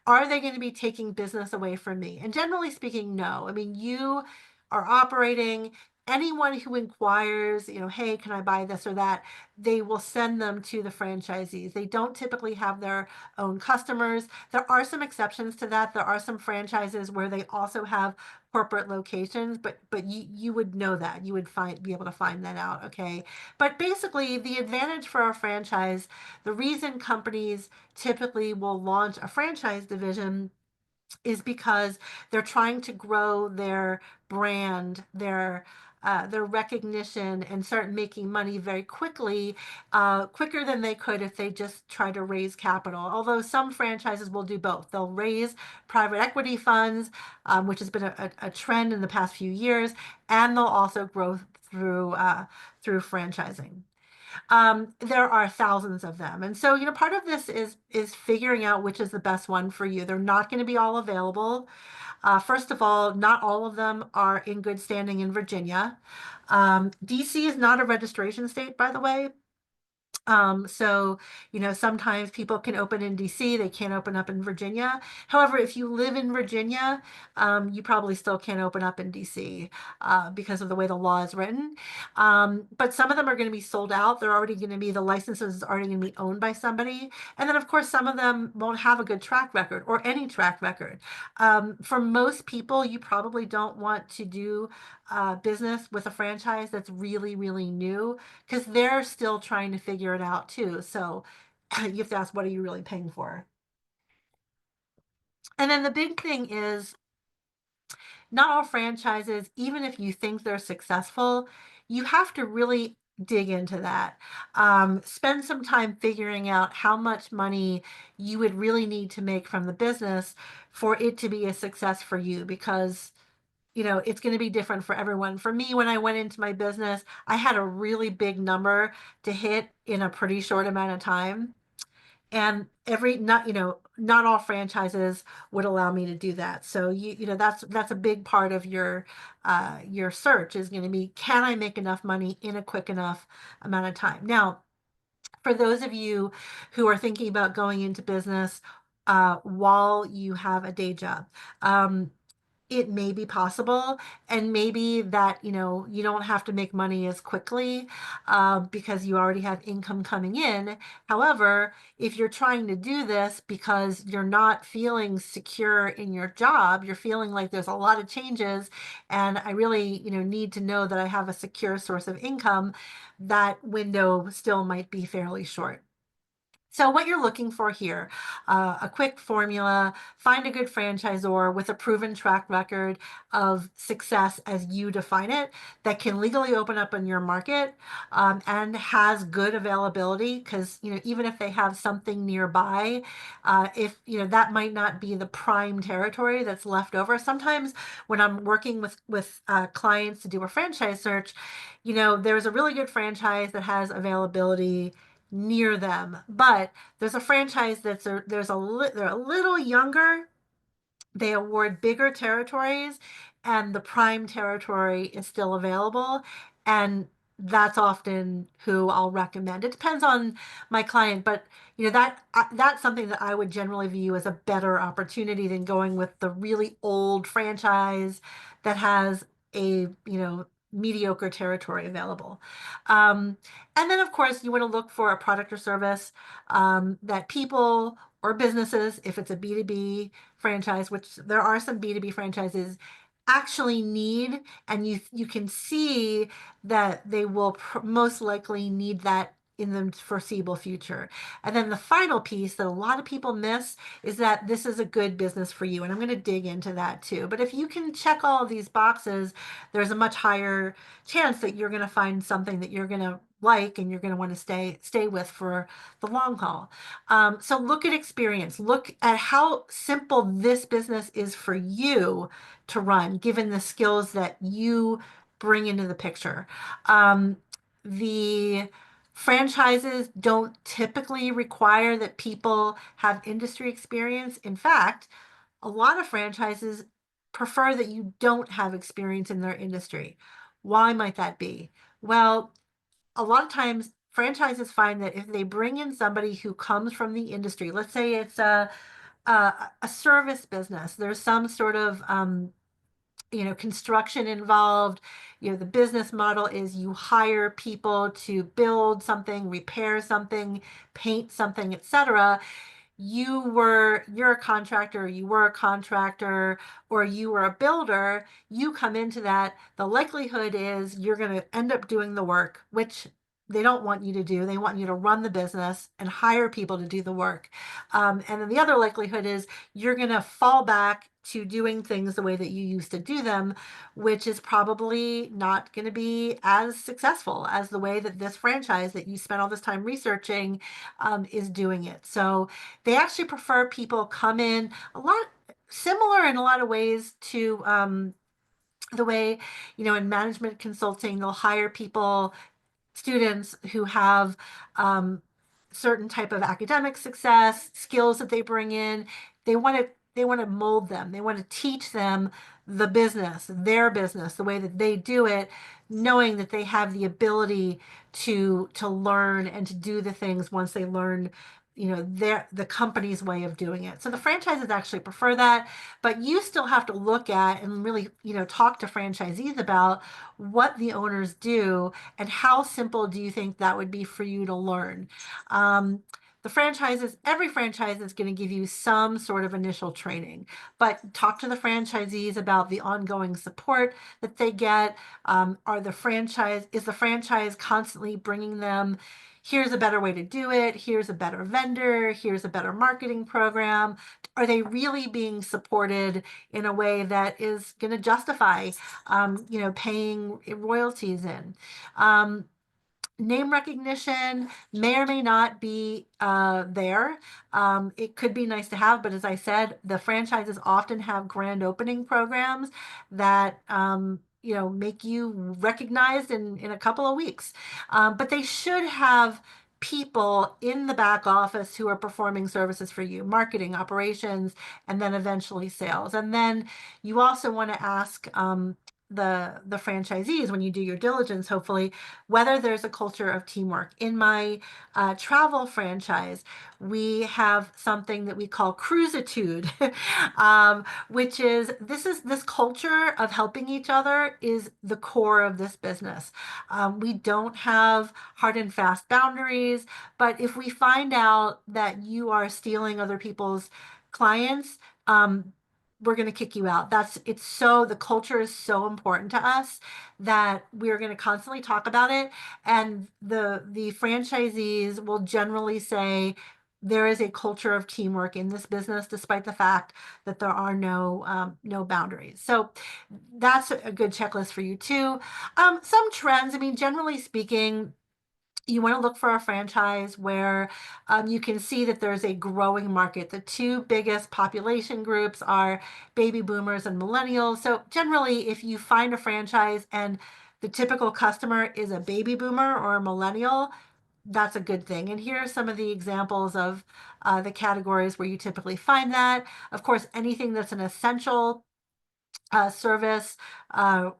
are they going to be taking business away from me? And generally speaking, no. I mean, you are operating. Anyone who inquires, hey, can I buy this or that? They will send them to the franchisees. They don't typically have their own customers. There are some exceptions to that. There are some franchises where they also have corporate locations, but you would know that. You would be able to find that out, okay? But basically, the advantage for a franchise, the reason companies typically will launch a franchise division is because they're trying to grow their brand, their recognition, and start making money very quickly, quicker than they could if they just try to raise capital. Although some franchises will do both. They'll raise private equity funds, which has been a trend in the past few years, and they'll also grow through franchising. There are thousands of them. And so, part of this is figuring out which is the best one for you. They're not going to be all available. First of all, not all of them are in good standing in Virginia. DC is not a registration state, by the way. So, sometimes people can open in DC, they can't open up in Virginia. However, if you live in Virginia, you probably still can't open up in DC because of the way the law is written. But some of them are going to be sold out. They're already going to be, the licenses are already going to be owned by somebody. And then, of course, some of them won't have a good track record or any track record. For most people, you probably don't want to do business with a franchise that's really, really new, because they're still trying to figure it out too. So you have to ask, what are you really paying for? And then the big thing is, not all franchises, even if you think they're successful, you have to really dig into that. Spend some time figuring out how much money you would really need to make from the business for it to be a success for you, because it's going to be different for everyone. For me, when I went into my business, I had a really big number to hit in a pretty short amount of time. And not all franchises would allow me to do that. So that's a big part of your search is going to be, can I make enough money in a quick enough amount of time? Now, for those of you who are thinking about going into business while you have a day job, it may be possible, and maybe that you don't have to make money as quickly because you already have income coming in. However, if you're trying to do this because you're not feeling secure in your job, you're feeling like there's a lot of changes and I really need to know that I have a secure source of income, that window still might be fairly short. So what you're looking for here, a quick formula: find a good franchisor with a proven track record of success as you define it, that can legally open up in your market, and has good availability, because even if they have something nearby, if that might not be the prime territory that's left over. Sometimes when I'm working with clients to do a franchise search, there's a really good franchise that has availability near them, but there's a franchise they're a little younger. They award bigger territories, and the prime territory is still available, and that's often who I'll recommend. It depends on my client, but that's something that I would generally view as a better opportunity than going with the really old franchise that has a mediocre territory available. And then, of course, you want to look for a product or service that people or businesses, if it's a B2B franchise, which there are some B2B franchises, actually need, and you can see that they will most likely need that in the foreseeable future. And then the final piece that a lot of people miss is that this is a good business for you. And I'm going to dig into that too. But if you can check all of these boxes, there's a much higher chance that you're going to find something that you're going to like and you're going to want to stay with for the long haul. So look at experience. Look at how simple this business is for you to run, given the skills that you bring into the picture. The franchises don't typically require that people have industry experience. In fact, a lot of franchises prefer that you don't have experience in their industry. Why might that be? Well, a lot of times franchises find that if they bring in somebody who comes from the industry, let's say it's a service business, there's some sort of construction involved. The business model is you hire people to build something, repair something, paint something, etc. You're a contractor, you were a contractor, or you were a builder, you come into that, the likelihood is you're going to end up doing the work, which they don't want you to do. They want you to run the business and hire people to do the work. And then the other likelihood is you're going to fall back to doing things the way that you used to do them, which is probably not going to be as successful as the way that this franchise that you spent all this time researching is doing it. So they actually prefer people come in a lot similar in a lot of ways to the way, in management consulting, they'll hire people, students who have um, certain type of academic success, skills that they bring in. They want to mold them. They want to teach them the business, their business, the way that they do it, knowing that they have the ability to learn and to do the things once they learn the company's way of doing it. So the franchises actually prefer that, but you still have to look at and really talk to franchisees about what the owners do and how simple do you think that would be for you to learn. Every franchise is going to give you some sort of initial training, but talk to the franchisees about the ongoing support that they get. Is the franchise constantly bringing them, here's a better way to do it, here's a better vendor, here's a better marketing program? Are they really being supported in a way that is going to justify paying royalties in? Name recognition may or may not be there. It could be nice to have, but as I said, the franchises often have grand opening programs that make you recognized in a couple of weeks. But they should have people in the back office who are performing services for you, marketing, operations, and then eventually sales. And then you also want to ask the franchisees, when you do your diligence, hopefully, whether there's a culture of teamwork. In my travel franchise, we have something that we call cruisitude, which is this culture of helping each other is the core of this business. We don't have hard and fast boundaries, but if we find out that you are stealing other people's clients, we're going to kick you out. The culture is so important to us that we're going to constantly talk about it. And the franchisees will generally say there is a culture of teamwork in this business, despite the fact that there are no boundaries. So that's a good checklist for you too. Some trends, I mean, generally speaking, you want to look for a franchise where you can see that there's a growing market. The two biggest population groups are baby boomers and millennials. So generally, if you find a franchise and the typical customer is a baby boomer or a millennial, that's a good thing. And here are some of the examples of the categories where you typically find that. Of course, anything that's an essential service.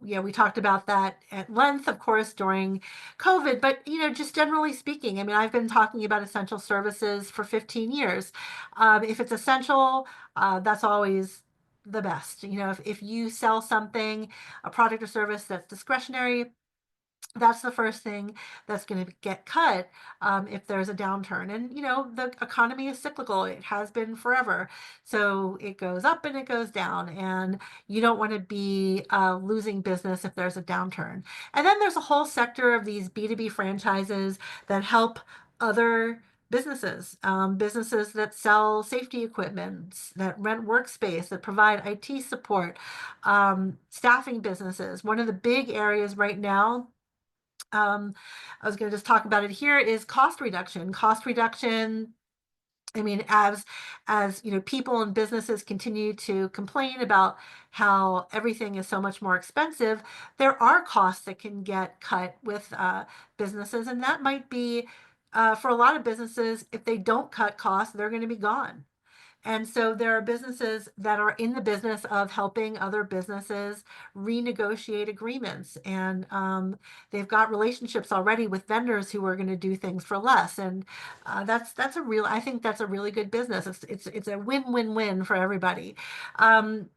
We talked about that at length, of course, during COVID, but, just generally speaking, I mean, I've been talking about essential services for 15 years. If it's essential, that's always the best. If you sell something, a product or service that's discretionary, That's the first thing that's going to get cut if there's a downturn. And, the economy is cyclical. It has been forever. So it goes up and it goes down. And you don't want to be losing business if there's a downturn. And then there's a whole sector of these B2B franchises that help other businesses, businesses that sell safety equipment, that rent workspace, that provide IT support, staffing businesses. One of the big areas right now, um, I was going to just talk about it here, is cost reduction. Cost reduction. I mean, as people and businesses continue to complain about how everything is so much more expensive, there are costs that can get cut with businesses, and that might be for a lot of businesses. If they don't cut costs, they're going to be gone. And so there are businesses that are in the business of helping other businesses renegotiate agreements. And they've got relationships already with vendors who are going to do things for less. And I think that's a really good business. It's a win-win-win for everybody. Um,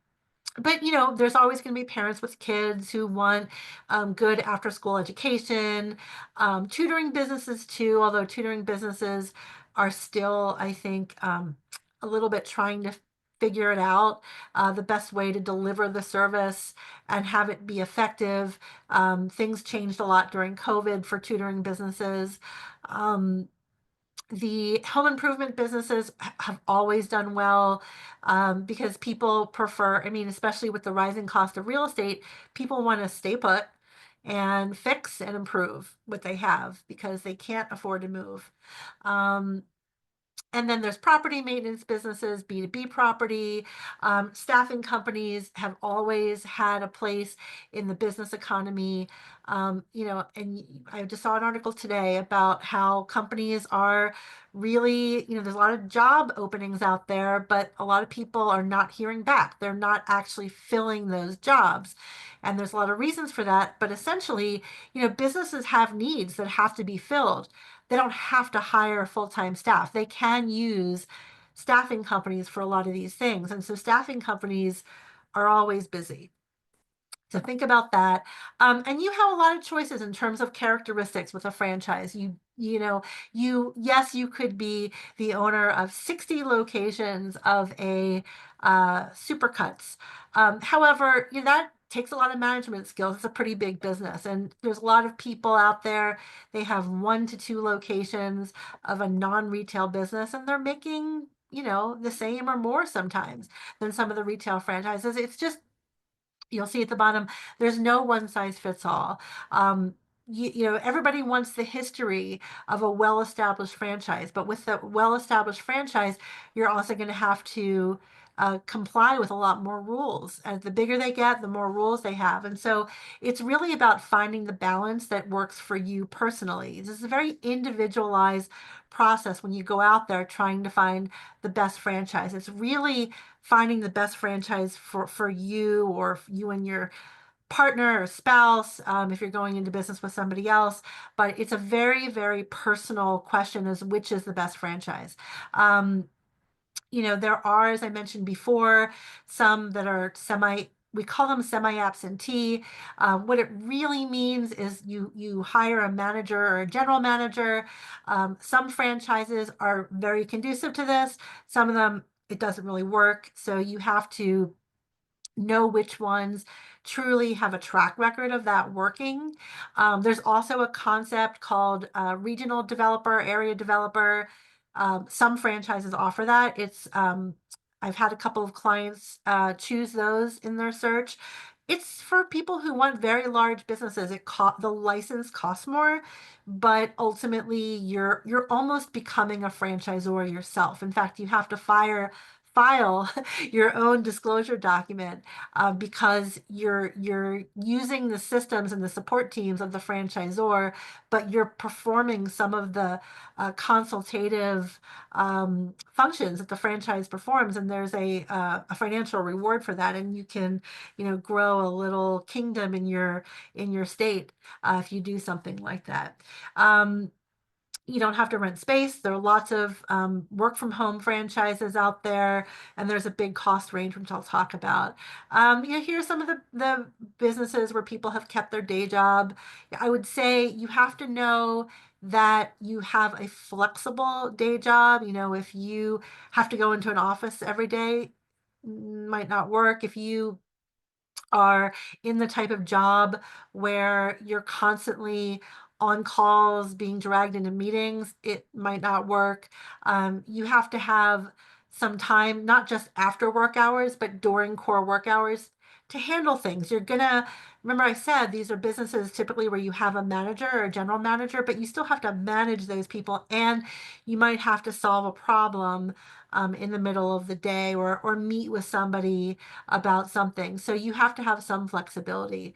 but there's always going to be parents with kids who want good after school education, tutoring businesses too, although tutoring businesses are still, I think, a little bit trying to figure it out, the best way to deliver the service and have it be effective. Things changed a lot during COVID for tutoring businesses. Um, the home improvement businesses have always done well, because people prefer, I mean, especially with the rising cost of real estate, people want to stay put and fix and improve what they have because they can't afford to move. Um, and then there's property maintenance businesses, B2B property. Staffing companies have always had a place in the business economy. And I just saw an article today about how companies are really, there's a lot of job openings out there, but a lot of people are not hearing back. They're not actually filling those jobs. And there's a lot of reasons for that. But essentially, businesses have needs that have to be filled. They don't have to hire full-time staff. They can use staffing companies for a lot of these things. And so staffing companies are always busy. So think about that. And you have a lot of choices in terms of characteristics with a franchise. Yes, you could be the owner of 60 locations of a Supercuts. However, that takes a lot of management skills. It's a pretty big business, and there's a lot of people out there. They have 1 to 2 locations of a non-retail business, and they're making, the same or more sometimes than some of the retail franchises. It's just, you'll see at the bottom, there's no one size fits all. Everybody wants the history of a well-established franchise, but with the well-established franchise, you're also going to have to comply with a lot more rules. As the bigger they get, the more rules they have. And so it's really about finding the balance that works for you personally. This is a very individualized process when you go out there trying to find the best franchise. It's really finding the best franchise for you, or you and your partner or spouse, if you're going into business with somebody else. But it's a very, very personal question as which is the best franchise. There are, as I mentioned before, some that are we call them semi-absentee. What it really means is you hire a manager or a general manager. Some franchises are very conducive to this. Some of them, it doesn't really work. So you have to know which ones truly have a track record of that working. There's also a concept called regional developer, area developer. Some franchises offer that. I've had a couple of clients choose those in their search. It's for people who want very large businesses. The license costs more, but ultimately you're almost becoming a franchisor yourself. In fact, you have to file your own disclosure document because you're using the systems and the support teams of the franchisor, but you're performing some of the consultative functions that the franchise performs, and there's a financial reward for that, and you can grow a little kingdom in your state if you do something like that. Um, You don't have to rent space. There are lots of work from home franchises out there, and there's a big cost range, which I'll talk about. Here's some of the businesses where people have kept their day job. I would say you have to know that you have a flexible day job. If you have to go into an office every day, might not work. If you are in the type of job where you're constantly on calls, being dragged into meetings, it might not work. You have to have some time, not just after work hours, but during core work hours to handle things. You're gonna, remember I said these are businesses typically where you have a manager or a general manager, but you still have to manage those people, and you might have to solve a problem in the middle of the day, or meet with somebody about something. So you have to have some flexibility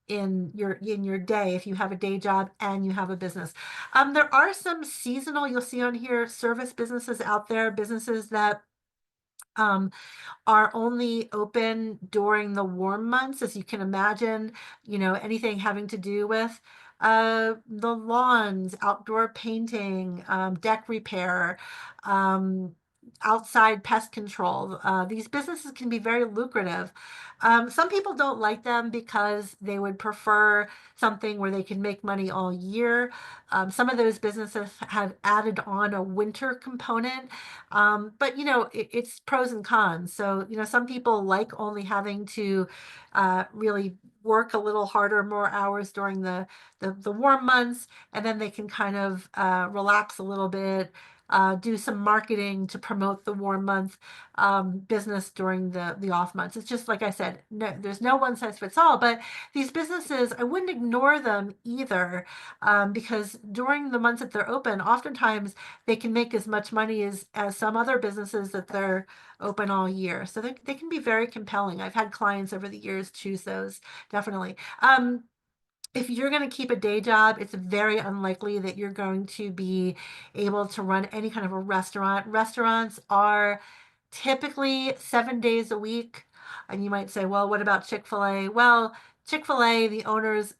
in your day if you have a day job and you have a business. There are some seasonal, you'll see on here, service businesses out there, businesses that um, are only open during the warm months, as you can imagine, anything having to do with the lawns, outdoor painting, deck repair, um, outside pest control. These businesses can be very lucrative. Some people don't like them because they would prefer something where they can make money all year. Some of those businesses have added on a winter component, but it's pros and cons. So some people like only having to really work a little harder, more hours during the warm months, and then they can kind of relax a little bit. Do some marketing to promote the warm month business during the off months. It's just like I said, no, there's no one size fits all. But these businesses, I wouldn't ignore them either, because during the months that they're open, oftentimes they can make as much money as some other businesses that they're open all year. So they can be very compelling. I've had clients over the years choose those, definitely. If you're going to keep a day job, it's very unlikely that you're going to be able to run any kind of a restaurant. Restaurants are typically 7 days a week. And you might say, well, what about Chick-fil-A? Well, Chick-fil-A, the owners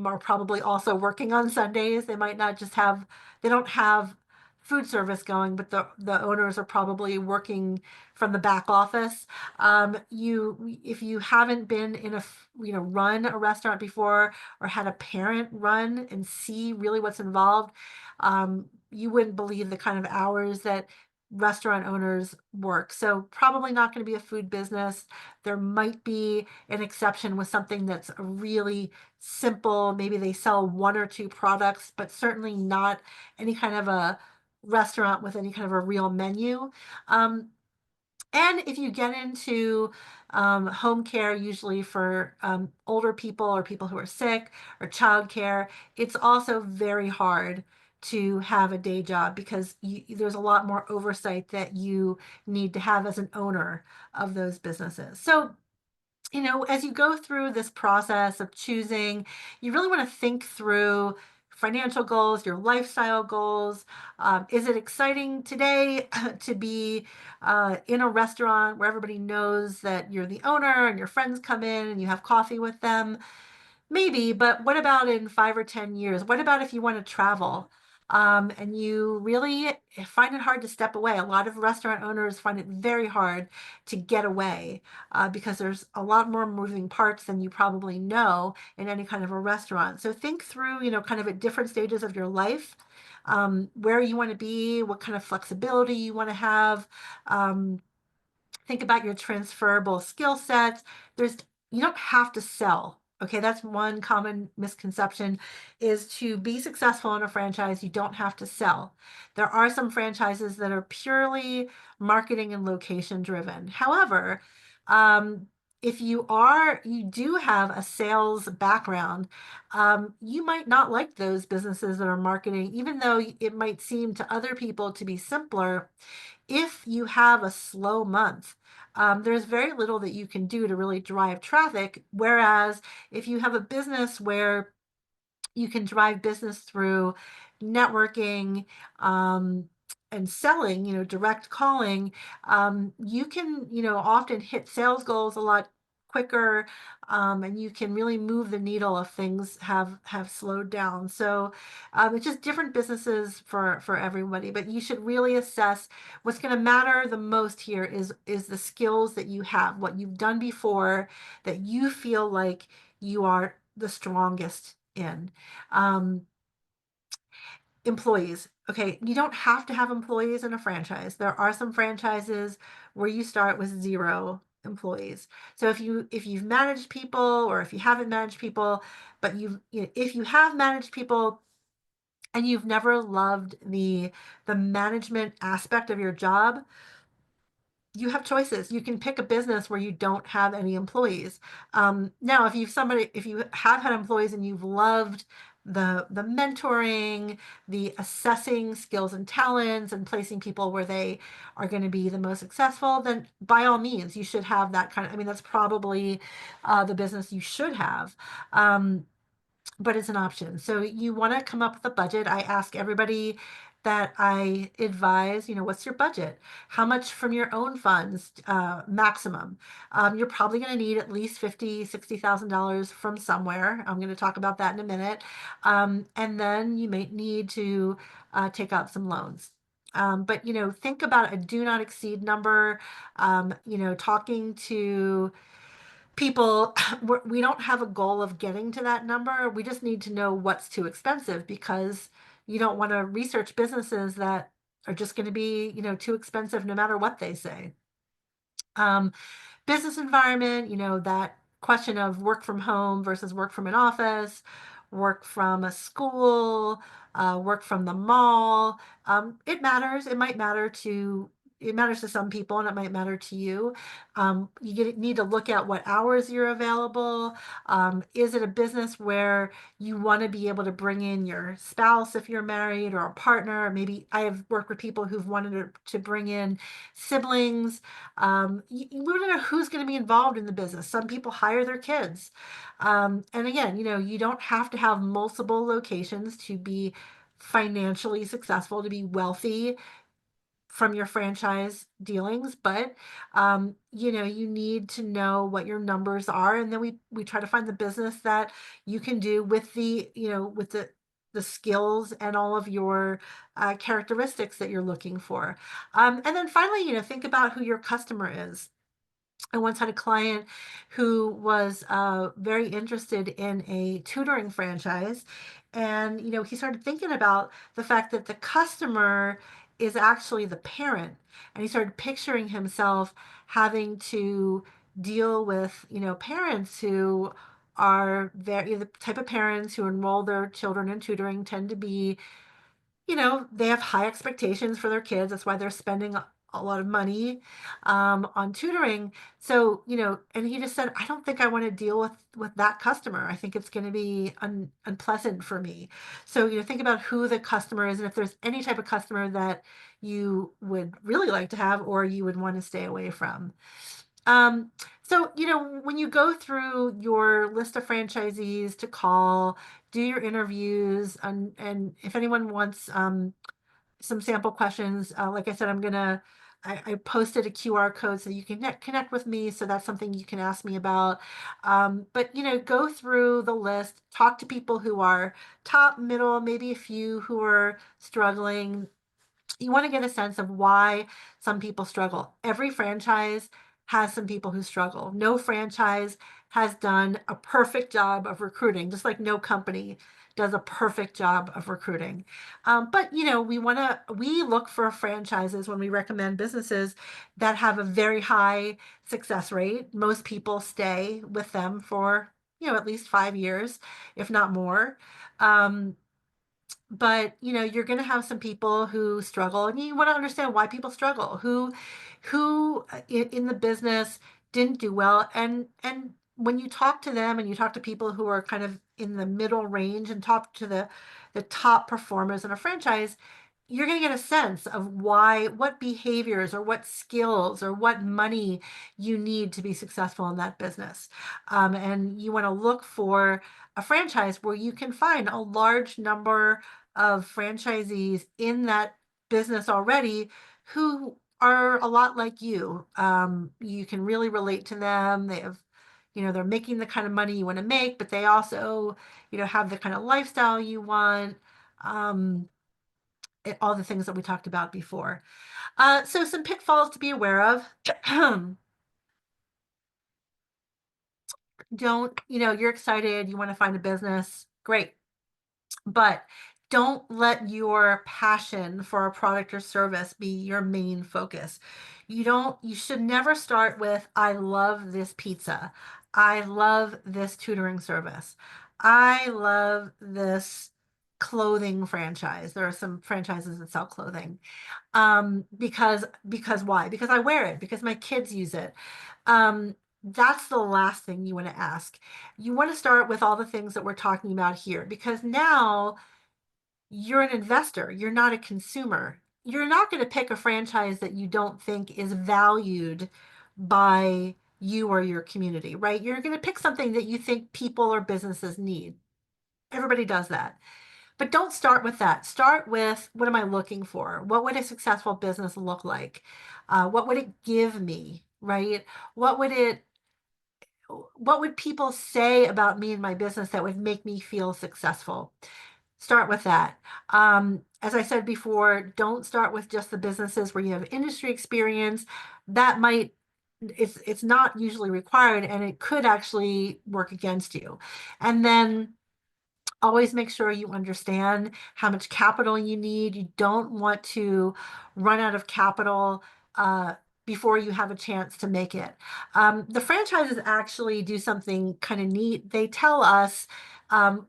are probably also working on Sundays. They don't have food service going, but the owners are probably working from the back office. If you haven't been run a restaurant before, or had a parent run and see really what's involved, you wouldn't believe the kind of hours that restaurant owners work. So probably not going to be a food business. There might be an exception with something that's a really simple, maybe they sell one or two products, but certainly not any kind of a restaurant with any kind of a real menu. Um, and if you get into home care, usually for older people or people who are sick, or childcare, it's also very hard to have a day job because there's a lot more oversight that you need to have as an owner of those businesses. So as you go through this process of choosing, you really want to think through financial goals, your lifestyle goals. Is it exciting today to be in a restaurant where everybody knows that you're the owner and your friends come in and you have coffee with them? Maybe, but what about in 5 or 10 years? What about if you want to travel? And you really find it hard to step away. A lot of restaurant owners find it very hard to get away because there's a lot more moving parts than you probably know in any kind of a restaurant. So think through, kind of at different stages of your life, where you want to be, what kind of flexibility you want to have. Think about your transferable skill sets. You don't have to sell. Okay, that's one common misconception, is to be successful in a franchise, you don't have to sell. There are some franchises that are purely marketing and location driven. However, um, if you do have a sales background, you might not like those businesses that are marketing, even though it might seem to other people to be simpler. If you have a slow month, there's very little that you can do to really drive traffic. Whereas if you have a business where you can drive business through networking, and selling, direct calling, you can, often hit sales goals a lot quicker, and you can really move the needle if things have slowed down. So it's just different businesses for everybody, but you should really assess what's going to matter the most here is the skills that you have, what you've done before that you feel like you are the strongest in. Um, Employees. Okay, you don't have to have employees in a franchise. There are some franchises where you start with 0 employees. So if you've managed people, or if you haven't managed people, but if you have managed people and you've never loved the management aspect of your job, you have choices. You can pick a business where you don't have any employees. Now, if you have had employees and you've loved the mentoring, the assessing skills and talents, and placing people where they are going to be the most successful, then by all means, you should have that kind of. I mean, that's probably the business you should have. But it's an option. So you want to come up with a budget. I ask everybody that I advise, what's your budget? How much from your own funds, maximum? You're probably going to need at least $50,000, $60,000 from somewhere. I'm going to talk about that in a minute. And then you may need to take out some loans. But think about a do not exceed number. Talking to people, we don't have a goal of getting to that number. We just need to know what's too expensive, because you don't want to research businesses that are just going to be, too expensive no matter what they say. Um, Business environment, that question of work from home versus work from an office, work from a school, work from the mall. It matters. It matters to some people, and it might matter to you. Need to look at what hours you're available. Is it a business where you want to be able to bring in your spouse if you're married, or a partner? Maybe I have worked with people who've wanted to bring in siblings. You want to know who's going to be involved in the business. Some people hire their kids. And again, you don't have to have multiple locations to be financially successful, to be wealthy from your franchise dealings, but you need to know what your numbers are, and then we try to find the business that you can do with the skills and all of your characteristics that you're looking for. And then finally, think about who your customer is. I once had a client who was very interested in a tutoring franchise. And, he started thinking about the fact that the customer is actually the parent. And he started picturing himself having to deal with, parents who are the type of parents who enroll their children in tutoring tend to be, they have high expectations for their kids. That's why they're spending a lot of money on tutoring. So, and he just said, I don't think I want to deal with that customer. I think it's going to be unpleasant for me. So, think about who the customer is, and if there's any type of customer that you would really like to have, or you would want to stay away from. Um, so, when you go through your list of franchisees to call, do your interviews, and if anyone wants some sample questions, like I said, I posted a QR code so you can connect with me. So that's something you can ask me about. But, go through the list, talk to people who are top, middle, maybe a few who are struggling. You want to get a sense of why some people struggle. Every franchise has some people who struggle. No franchise has done a perfect job of recruiting, just like no company does a perfect job of recruiting. But we look for franchises when we recommend businesses that have a very high success rate. Most people stay with them for at least 5 years, if not more. But you're going to have some people who struggle, and you want to understand why people struggle, who in the business didn't do well. And when you talk to them, and you talk to people who are kind of in the middle range, and talk to the top performers in a franchise, you're going to get a sense of what behaviors, or what skills, or what money you need to be successful in that business. And you want to look for a franchise where you can find a large number of franchisees in that business already who are a lot like you. You can really relate to them. They have, they're making the kind of money you want to make, but they also, have the kind of lifestyle you want. Um, all the things that we talked about before. So some pitfalls to be aware of. Don't, you're excited, you want to find a business, great. But don't let your passion for a product or service be your main focus. You should never start with, I love this pizza. I love this tutoring service. I love this clothing franchise. There are some franchises that sell clothing. Because why? Because I wear it, because my kids use it. That's the last thing you want to ask. You want to start with all the things that we're talking about here, because now you're an investor, you're not a consumer. You're not going to pick a franchise that you don't think is valued by you or your community, right? You're going to pick something that you think people or businesses need. Everybody does that. But don't start with that. Start with, what am I looking for? What would a successful business look like? What would it give me, right? What would it what would people say about me and my business that would make me feel successful? Start with that. As I said before, don't start with just the businesses where you have industry experience. That might, it's not usually required, and it could actually work against you. And then always make sure you understand how much capital you need. You don't want to run out of capital uh, before you have a chance to make it. The franchises actually do something kind of neat. They tell us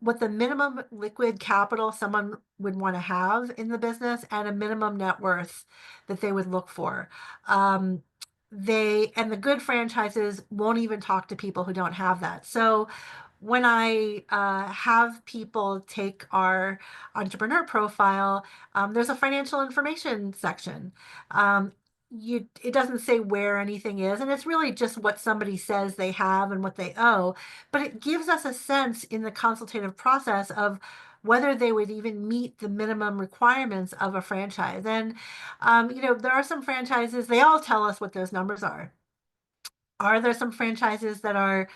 what the minimum liquid capital someone would want to have in the business and a minimum net worth that they would look for. The good franchises won't even talk to people who don't have that. So when I have people take our entrepreneur profile, there's a financial information section. Um, it doesn't say where anything is, and it's really just what somebody says they have and what they owe. But it gives us a sense in the consultative process of whether they would even meet the minimum requirements of a franchise. And there are some franchises, they all tell us what those numbers are. Are there some franchises that are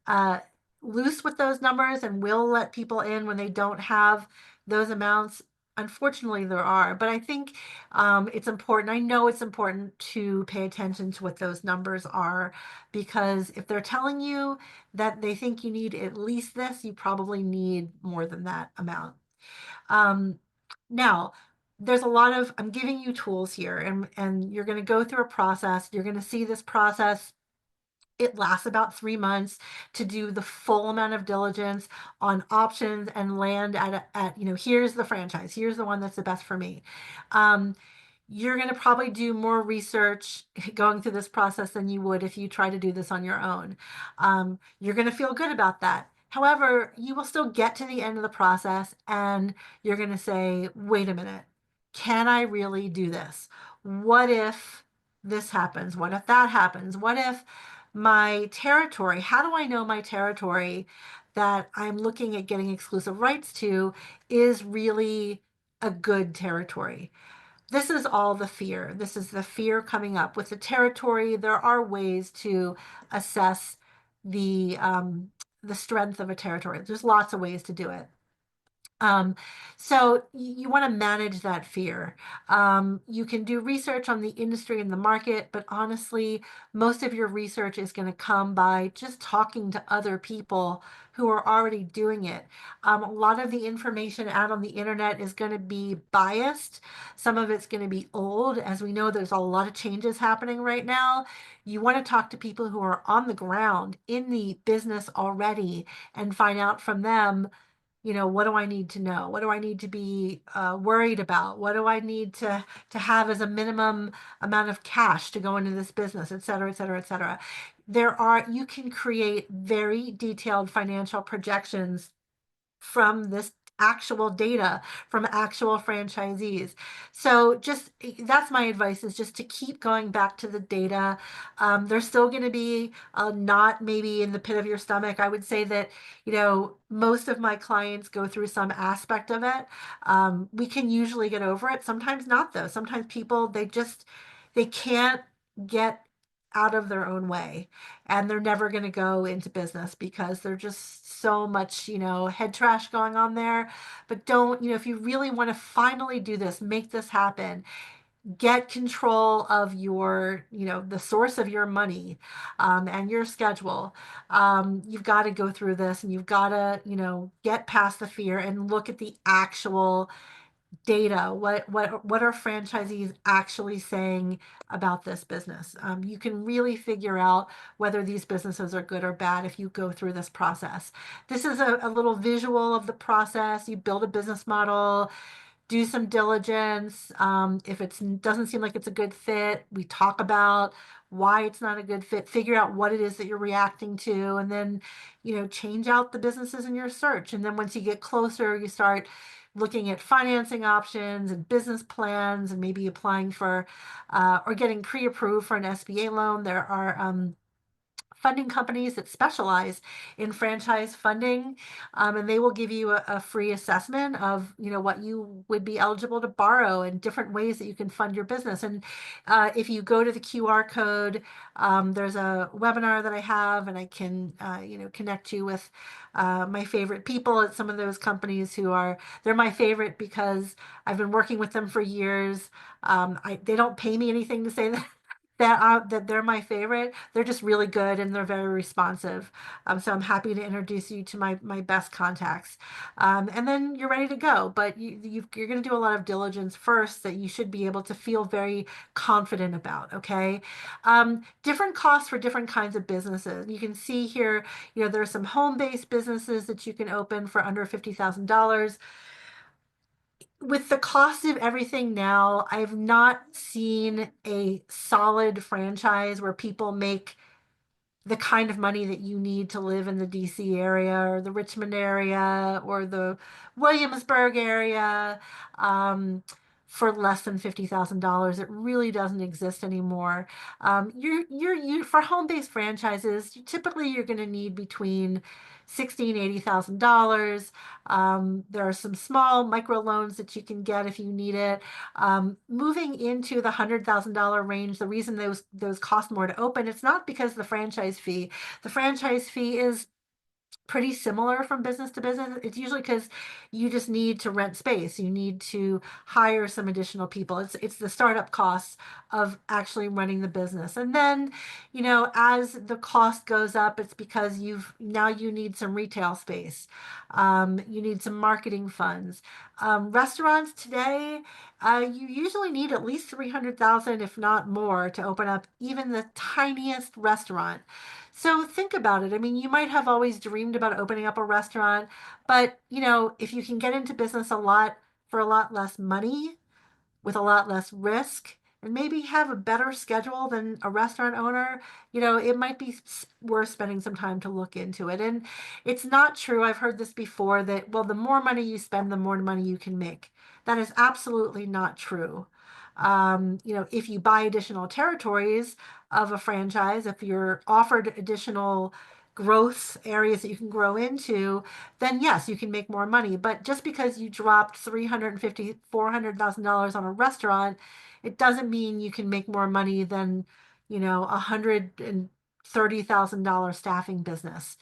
uh, loose with those numbers and will let people in when they don't have those amounts? Unfortunately, there are, but I think it's important. I know it's important to pay attention to what those numbers are, because if they're telling you that they think you need at least this, you probably need more than that amount. Um, Now, there's a lot of, I'm giving you tools here, and you're going to go through a process. You're going to see this process, it lasts about 3 months to do the full amount of diligence on options and land at here's the franchise, here's the one that's the best for me. Um, you're going to probably do more research going through this process than you would if you try to do this on your own. You're going to feel good about that. However, you will still get to the end of the process and you're going to say, wait a minute, can I really do this? What if this happens? What if that happens? What if my territory, how do I know my territory that I'm looking at getting exclusive rights to is really a good territory? This is all the fear. This is the fear coming up. With the territory, there are ways to assess the strength of a territory. There's lots of ways to do it. Um, so you want to manage that fear. You can do research on the industry and the market, but honestly, most of your research is going to come by just talking to other people who are already doing it. A lot of the information out on the internet is going to be biased. Some of it's going to be old. As we know, there's a lot of changes happening right now. You want to talk to people who are on the ground in the business already and find out from them, what do I need to know? What do I need to be worried about? What do I need to have as a minimum amount of cash to go into this business, et cetera, et cetera, et cetera. You can create very detailed financial projections from this actual data from actual franchisees. So just that's my advice, is just to keep going back to the data. There's still going to be a knot maybe in the pit of your stomach. I would say that, most of my clients go through some aspect of it. We can usually get over it. Sometimes not though. Sometimes people, they can't get out of their own way, and they're never going to go into business because there's just so much, head trash going on there. But don't, if you really want to finally do this, make this happen, get control of your, the source of your money, and your schedule. You've got to go through this, and you've got to, get past the fear and look at the actual data. What are franchisees actually saying about this business? You can really figure out whether these businesses are good or bad if you go through this process. This is a little visual of the process. You build a business model, do some diligence. If it doesn't seem like it's a good fit, we talk about why it's not a good fit, figure out what it is that you're reacting to, and then, change out the businesses in your search. And then once you get closer, you start looking at financing options and business plans, and maybe applying for or getting pre-approved for an SBA loan. There are funding companies that specialize in franchise funding, and they will give you a free assessment of, what you would be eligible to borrow and different ways that you can fund your business. And if you go to the QR code, there's a webinar that I have, and I can connect you with my favorite people at some of those companies they're my favorite because I've been working with them for years. They don't pay me anything to say that that they're my favorite. They're just really good, and they're very responsive. So I'm happy to introduce you to my best contacts. And then you're ready to go. But you're going to do a lot of diligence first that you should be able to feel very confident about. Okay. Different costs for different kinds of businesses. You can see here, there are some home-based businesses that you can open for under $50,000. With the cost of everything now, I've not seen a solid franchise where people make the kind of money that you need to live in the DC area or the Richmond area or the Williamsburg area, for less than $50,000. It really doesn't exist anymore. You for home-based franchises, typically you're going to need between $60,000 and $80,000. There are some small micro loans that you can get if you need it. Moving into the $100,000 range, the reason those cost more to open, it's not because of the franchise fee. The franchise fee is pretty similar from business to business. It's usually because you just need to rent space. You need to hire some additional people. It's the startup costs of actually running the business. And then, as the cost goes up, it's because you need some retail space. You need some marketing funds. Restaurants today, you usually need at least 300,000, if not more, to open up even the tiniest restaurant. So think about it. I mean, you might have always dreamed about opening up a restaurant, but if you can get into business for a lot less money, with a lot less risk, and maybe have a better schedule than a restaurant owner, it might be worth spending some time to look into it. And it's not true. I've heard this before that, well, the more money you spend, the more money you can make. That is absolutely not true. If you buy additional territories of a franchise, if you're offered additional growth areas that you can grow into, then yes, you can make more money. But just because you dropped $350,000, $400,000 on a restaurant, it doesn't mean you can make more money than, $130,000 staffing business.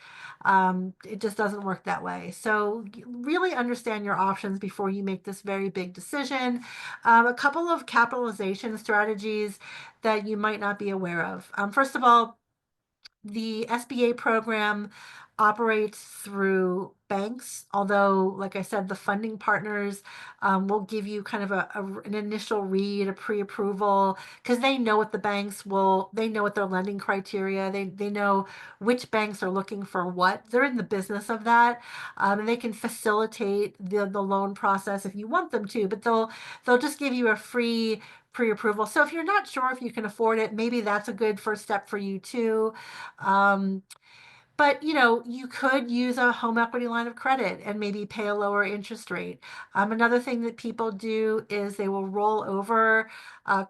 It just doesn't work that way. So really understand your options before you make this very big decision. A couple of capitalization strategies that you might not be aware of. First of all, the SBA program operates through banks, although, like I said, the funding partners will give you kind of an initial read, a pre-approval, because they know what they know what their lending criteria, they know which banks are looking for what. They're in the business of that, and they can facilitate the loan process if you want them to, but they'll just give you a free pre-approval. So if you're not sure if you can afford it, maybe that's a good first step for you too. But you could use a home equity line of credit and maybe pay a lower interest rate. Another thing that people do is they will roll over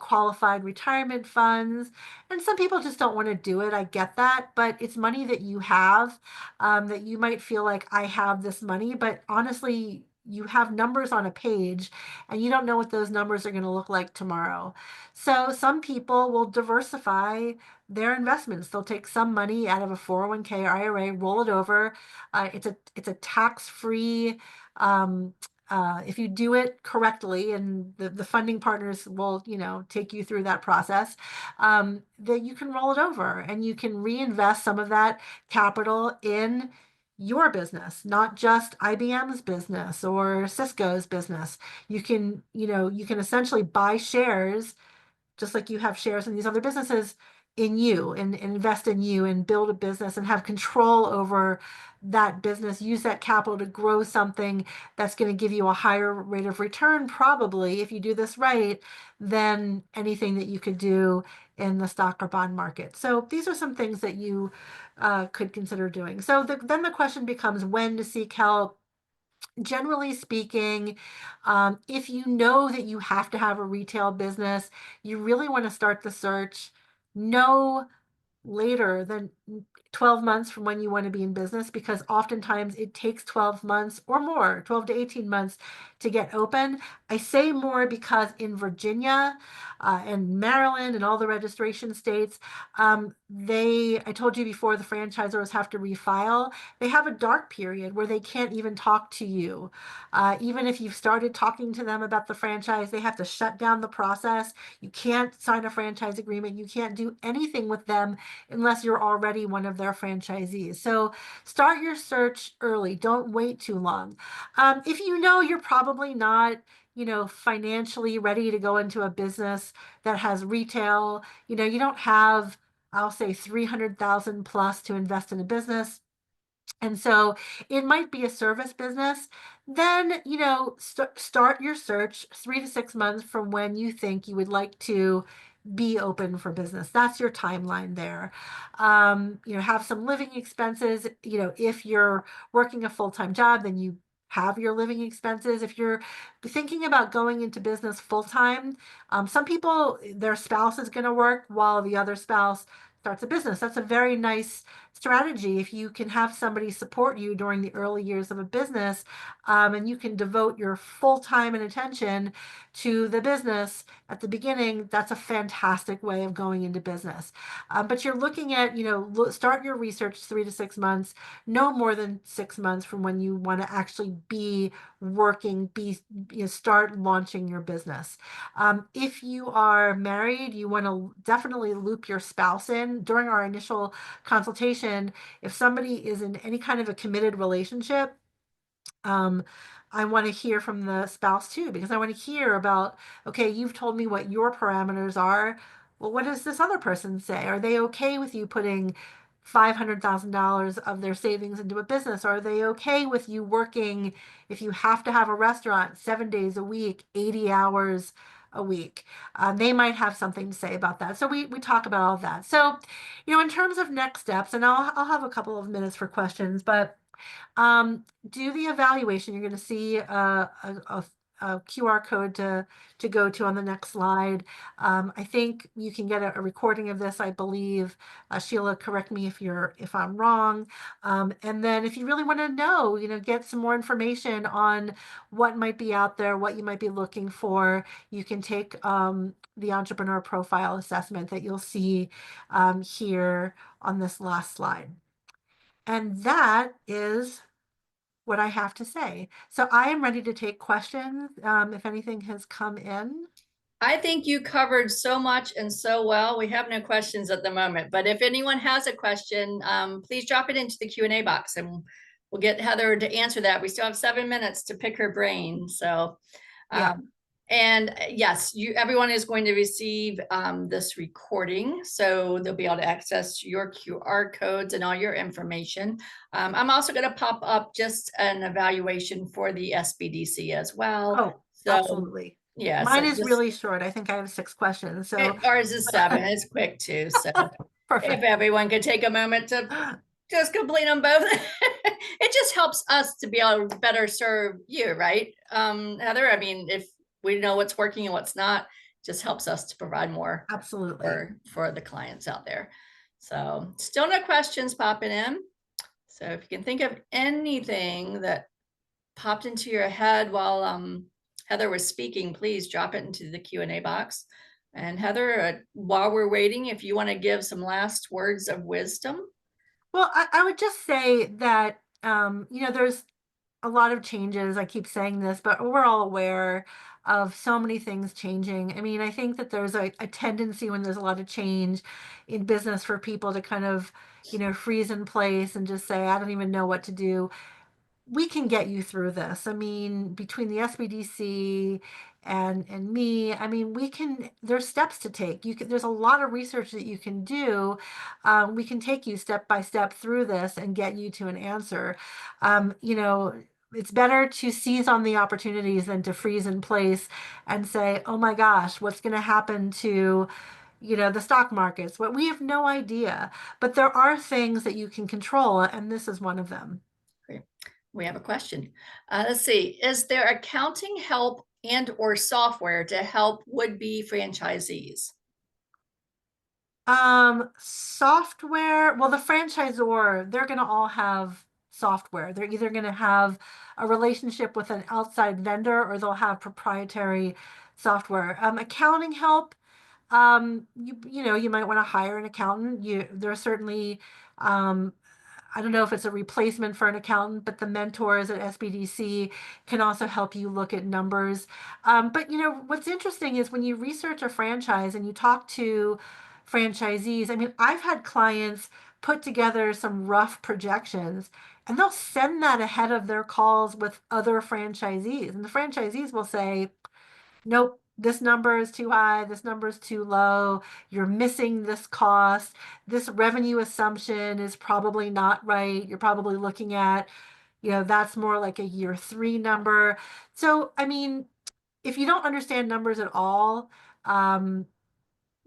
qualified retirement funds. And some people just don't want to do it. I get that, but it's money that you have, that you might feel like, I have this money, but honestly, you have numbers on a page and you don't know what those numbers are going to look like tomorrow. So some people will diversify their investments. They'll take some money out of a 401k or IRA, roll it over. It's a tax-free, if you do it correctly, and the funding partners will, take you through that process, that you can roll it over and you can reinvest some of that capital in your business, not just IBM's business or Cisco's business. You can essentially buy shares, just like you have shares in these other businesses, in you, and invest in you and build a business and have control over that business. Use that capital to grow something that's going to give you a higher rate of return, probably, if you do this right, than anything that you could do in the stock or bond market. So these are some things that you could consider doing. So then the question becomes when to seek help. Generally speaking, if you know that you have to have a retail business, you really want to start the search no later than 12 months from when you want to be in business, because oftentimes it takes 12 months or more, 12 to 18 months to get open. I say more because in Virginia and Maryland and all the registration states, I told you before, the franchisors have to refile. They have a dark period where they can't even talk to you. Even if you've started talking to them about the franchise, they have to shut down the process. You can't sign a franchise agreement. You can't do anything with them unless you're already one of their franchisees. So start your search early. Don't wait too long. If you know you're probably not, financially ready to go into a business that has retail, you don't have, I'll say, 300,000 plus to invest in a business, and so it might be a service business, then, start your search 3 to 6 months from when you think you would like to be open for business. That's your timeline there. Have some living expenses. If you're working a full-time job, then you have your living expenses. If you're thinking about going into business full-time, some people, their spouse is going to work while the other spouse starts a business. That's a very nice strategy if you can have somebody support you during the early years of a business, and you can devote your full time and attention to the business at the beginning. That's a fantastic way of going into business. But you're looking at, start your research 3 to 6 months, no more than 6 months from when you want to actually be working, start launching your business. If you are married, you want to definitely loop your spouse in during our initial consultation. If somebody is in any kind of a committed relationship, um, I want to hear from the spouse too, because I want to hear about, okay, you've told me what your parameters are. Well, what does this other person say? Are they okay with you putting $500,000 of their savings into a business? Or are they okay with you working, if you have to have a restaurant, 7 days a week, 80 hours a week? They might have something to say about that. So we talk about all that. So, in terms of next steps, and I'll have a couple of minutes for questions, but do the evaluation. You're going to see a QR code to go to on the next slide. I think you can get a recording of this, I believe. Sheila, correct me if I'm wrong. And then if you really want to know, get some more information on what might be out there, what you might be looking for, you can take the entrepreneur profile assessment that you'll see here on this last slide. And that is what I have to say. So I am ready to take questions, if anything has come in. I think you covered so much and so well. We have no questions at the moment, but if anyone has a question, please drop it into the Q&A box and we'll get Heather to answer that. We still have 7 minutes to pick her brain. So, Yeah. and yes, everyone is going to receive this recording, so they'll be able to access your QR codes and all your information. I'm also going to pop up just an evaluation for the SBDC as well. Oh, So, absolutely. yeah, Mine so is really short. I think I have 6 questions. So ours is 7. It's quick too. So if perfect. everyone could take a moment to just complete them both, it just helps us to be able to better serve you, right, Heather? I mean, if we know what's working and what's not, just helps us to provide more Absolutely. for the clients out there. So still no questions popping in. So if you can think of anything that popped into your head while Heather was speaking, please drop it into the Q&A box. And Heather, while we're waiting, if you want to give some last words of wisdom. Well, I would just say that, there's a lot of changes. I keep saying this, but we're all aware of so many things changing. I mean, I think that there's a tendency when there's a lot of change in business for people to kind of, freeze in place and just say, I don't even know what to do. We can get you through this. I mean, between the SBDC and me, I mean, there's steps to take. There's a lot of research that you can do. We can take you step by step through this and get you to an answer. It's better to seize on the opportunities than to freeze in place and say, oh my gosh, what's going to happen to the stock markets? What we have no idea, but there are things that you can control, and this is one of them. Great. We have a question. Let's see. Is there accounting help and or software to help would-be franchisees? Software, well, the franchisor, they're going to all have software. They're either going to have a relationship with an outside vendor or they'll have proprietary software. Accounting help, you might want to hire an accountant. There's certainly, I don't know if it's a replacement for an accountant, but the mentors at SBDC can also help you look at numbers. But what's interesting is when you research a franchise and you talk to franchisees, I mean, I've had clients put together some rough projections and they'll send that ahead of their calls with other franchisees. And the franchisees will say, nope, this number is too high, this number is too low, you're missing this cost, this revenue assumption is probably not right, you're probably looking at, that's more like a year 3 number. So, I mean, if you don't understand numbers at all,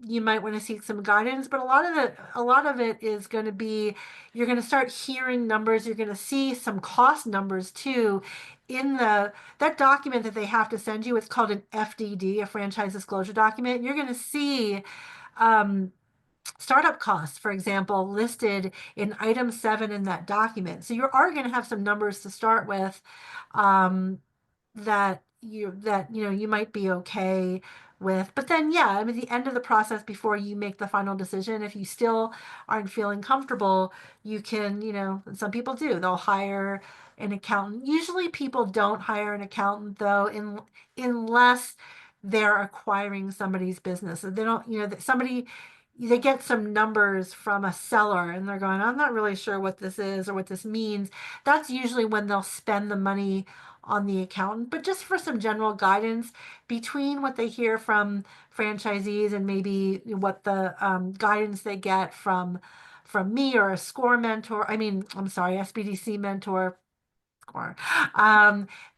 you might want to seek some guidance, but a lot of it is going to be, you're going to start hearing numbers, you're going to see some cost numbers too in that document that they have to send you. It's called an FDD, a franchise disclosure document. You're going to see startup costs, for example, listed in item 7 in that document. So you are going to have some numbers to start with, that you might be okay with. But then, yeah, I mean, the end of the process before you make the final decision, if you still aren't feeling comfortable, you can, some people do, they'll hire an accountant. Usually people don't hire an accountant though, unless they're acquiring somebody's business. They don't, they get some numbers from a seller and they're going, I'm not really sure what this is or what this means. That's usually when they'll spend the money on the accountant. But just for some general guidance between what they hear from franchisees and maybe what the guidance they get from me or a score mentor, I'm sorry, SBDC mentor, score,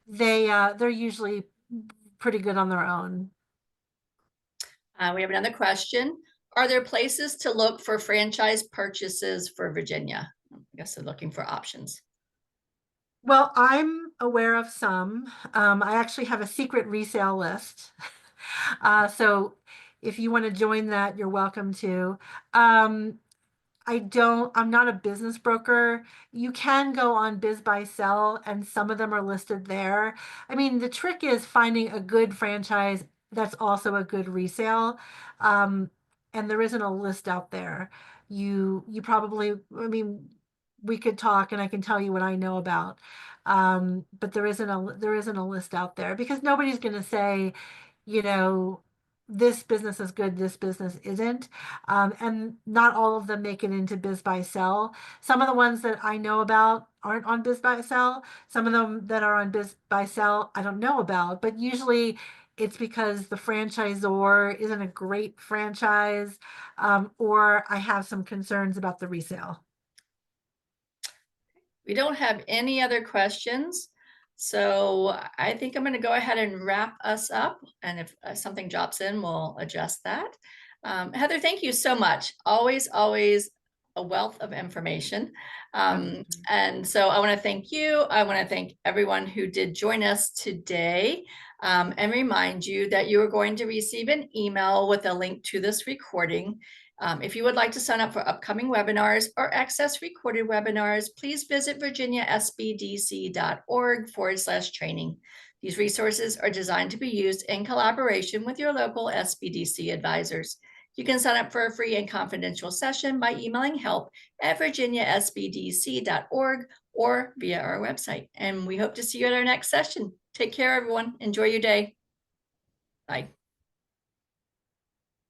they're usually pretty good on their own. We have another question. Are there places to look for franchise purchases for Virginia? I guess they're looking for options. Well, I'm aware of some. I actually have a secret resale list. So if you want to join that, you're welcome to. I'm not a business broker. You can go on Biz Buy Sell and some of them are listed there. I mean, the trick is finding a good franchise that's also a good resale. And there isn't a list out there. You probably, we could talk and I can tell you what I know about. But there isn't a list out there because nobody's going to say, you know, this business is good, this business isn't. And not all of them make it into Biz Buy Sell. Some of the ones that I know about aren't on Biz Buy Sell. Some of them that are on Biz Buy Sell, I don't know about. But usually it's because the franchisor isn't a great franchise, or I have some concerns about the resale. We don't have any other questions. So I think I'm going to go ahead and wrap us up. And if something drops in, we'll adjust that. Heather, thank you so much. Always, always a wealth of information. And so I want to thank you. I want to thank everyone who did join us today, and remind you that you are going to receive an email with a link to this recording. If you would like to sign up for upcoming webinars or access recorded webinars, please visit virginiasbdc.org/training. These resources are designed to be used in collaboration with your local SBDC advisors. You can sign up for a free and confidential session by emailing help@virginiasbdc.org or via our website. And we hope to see you at our next session. Take care, everyone. Enjoy your day. Bye.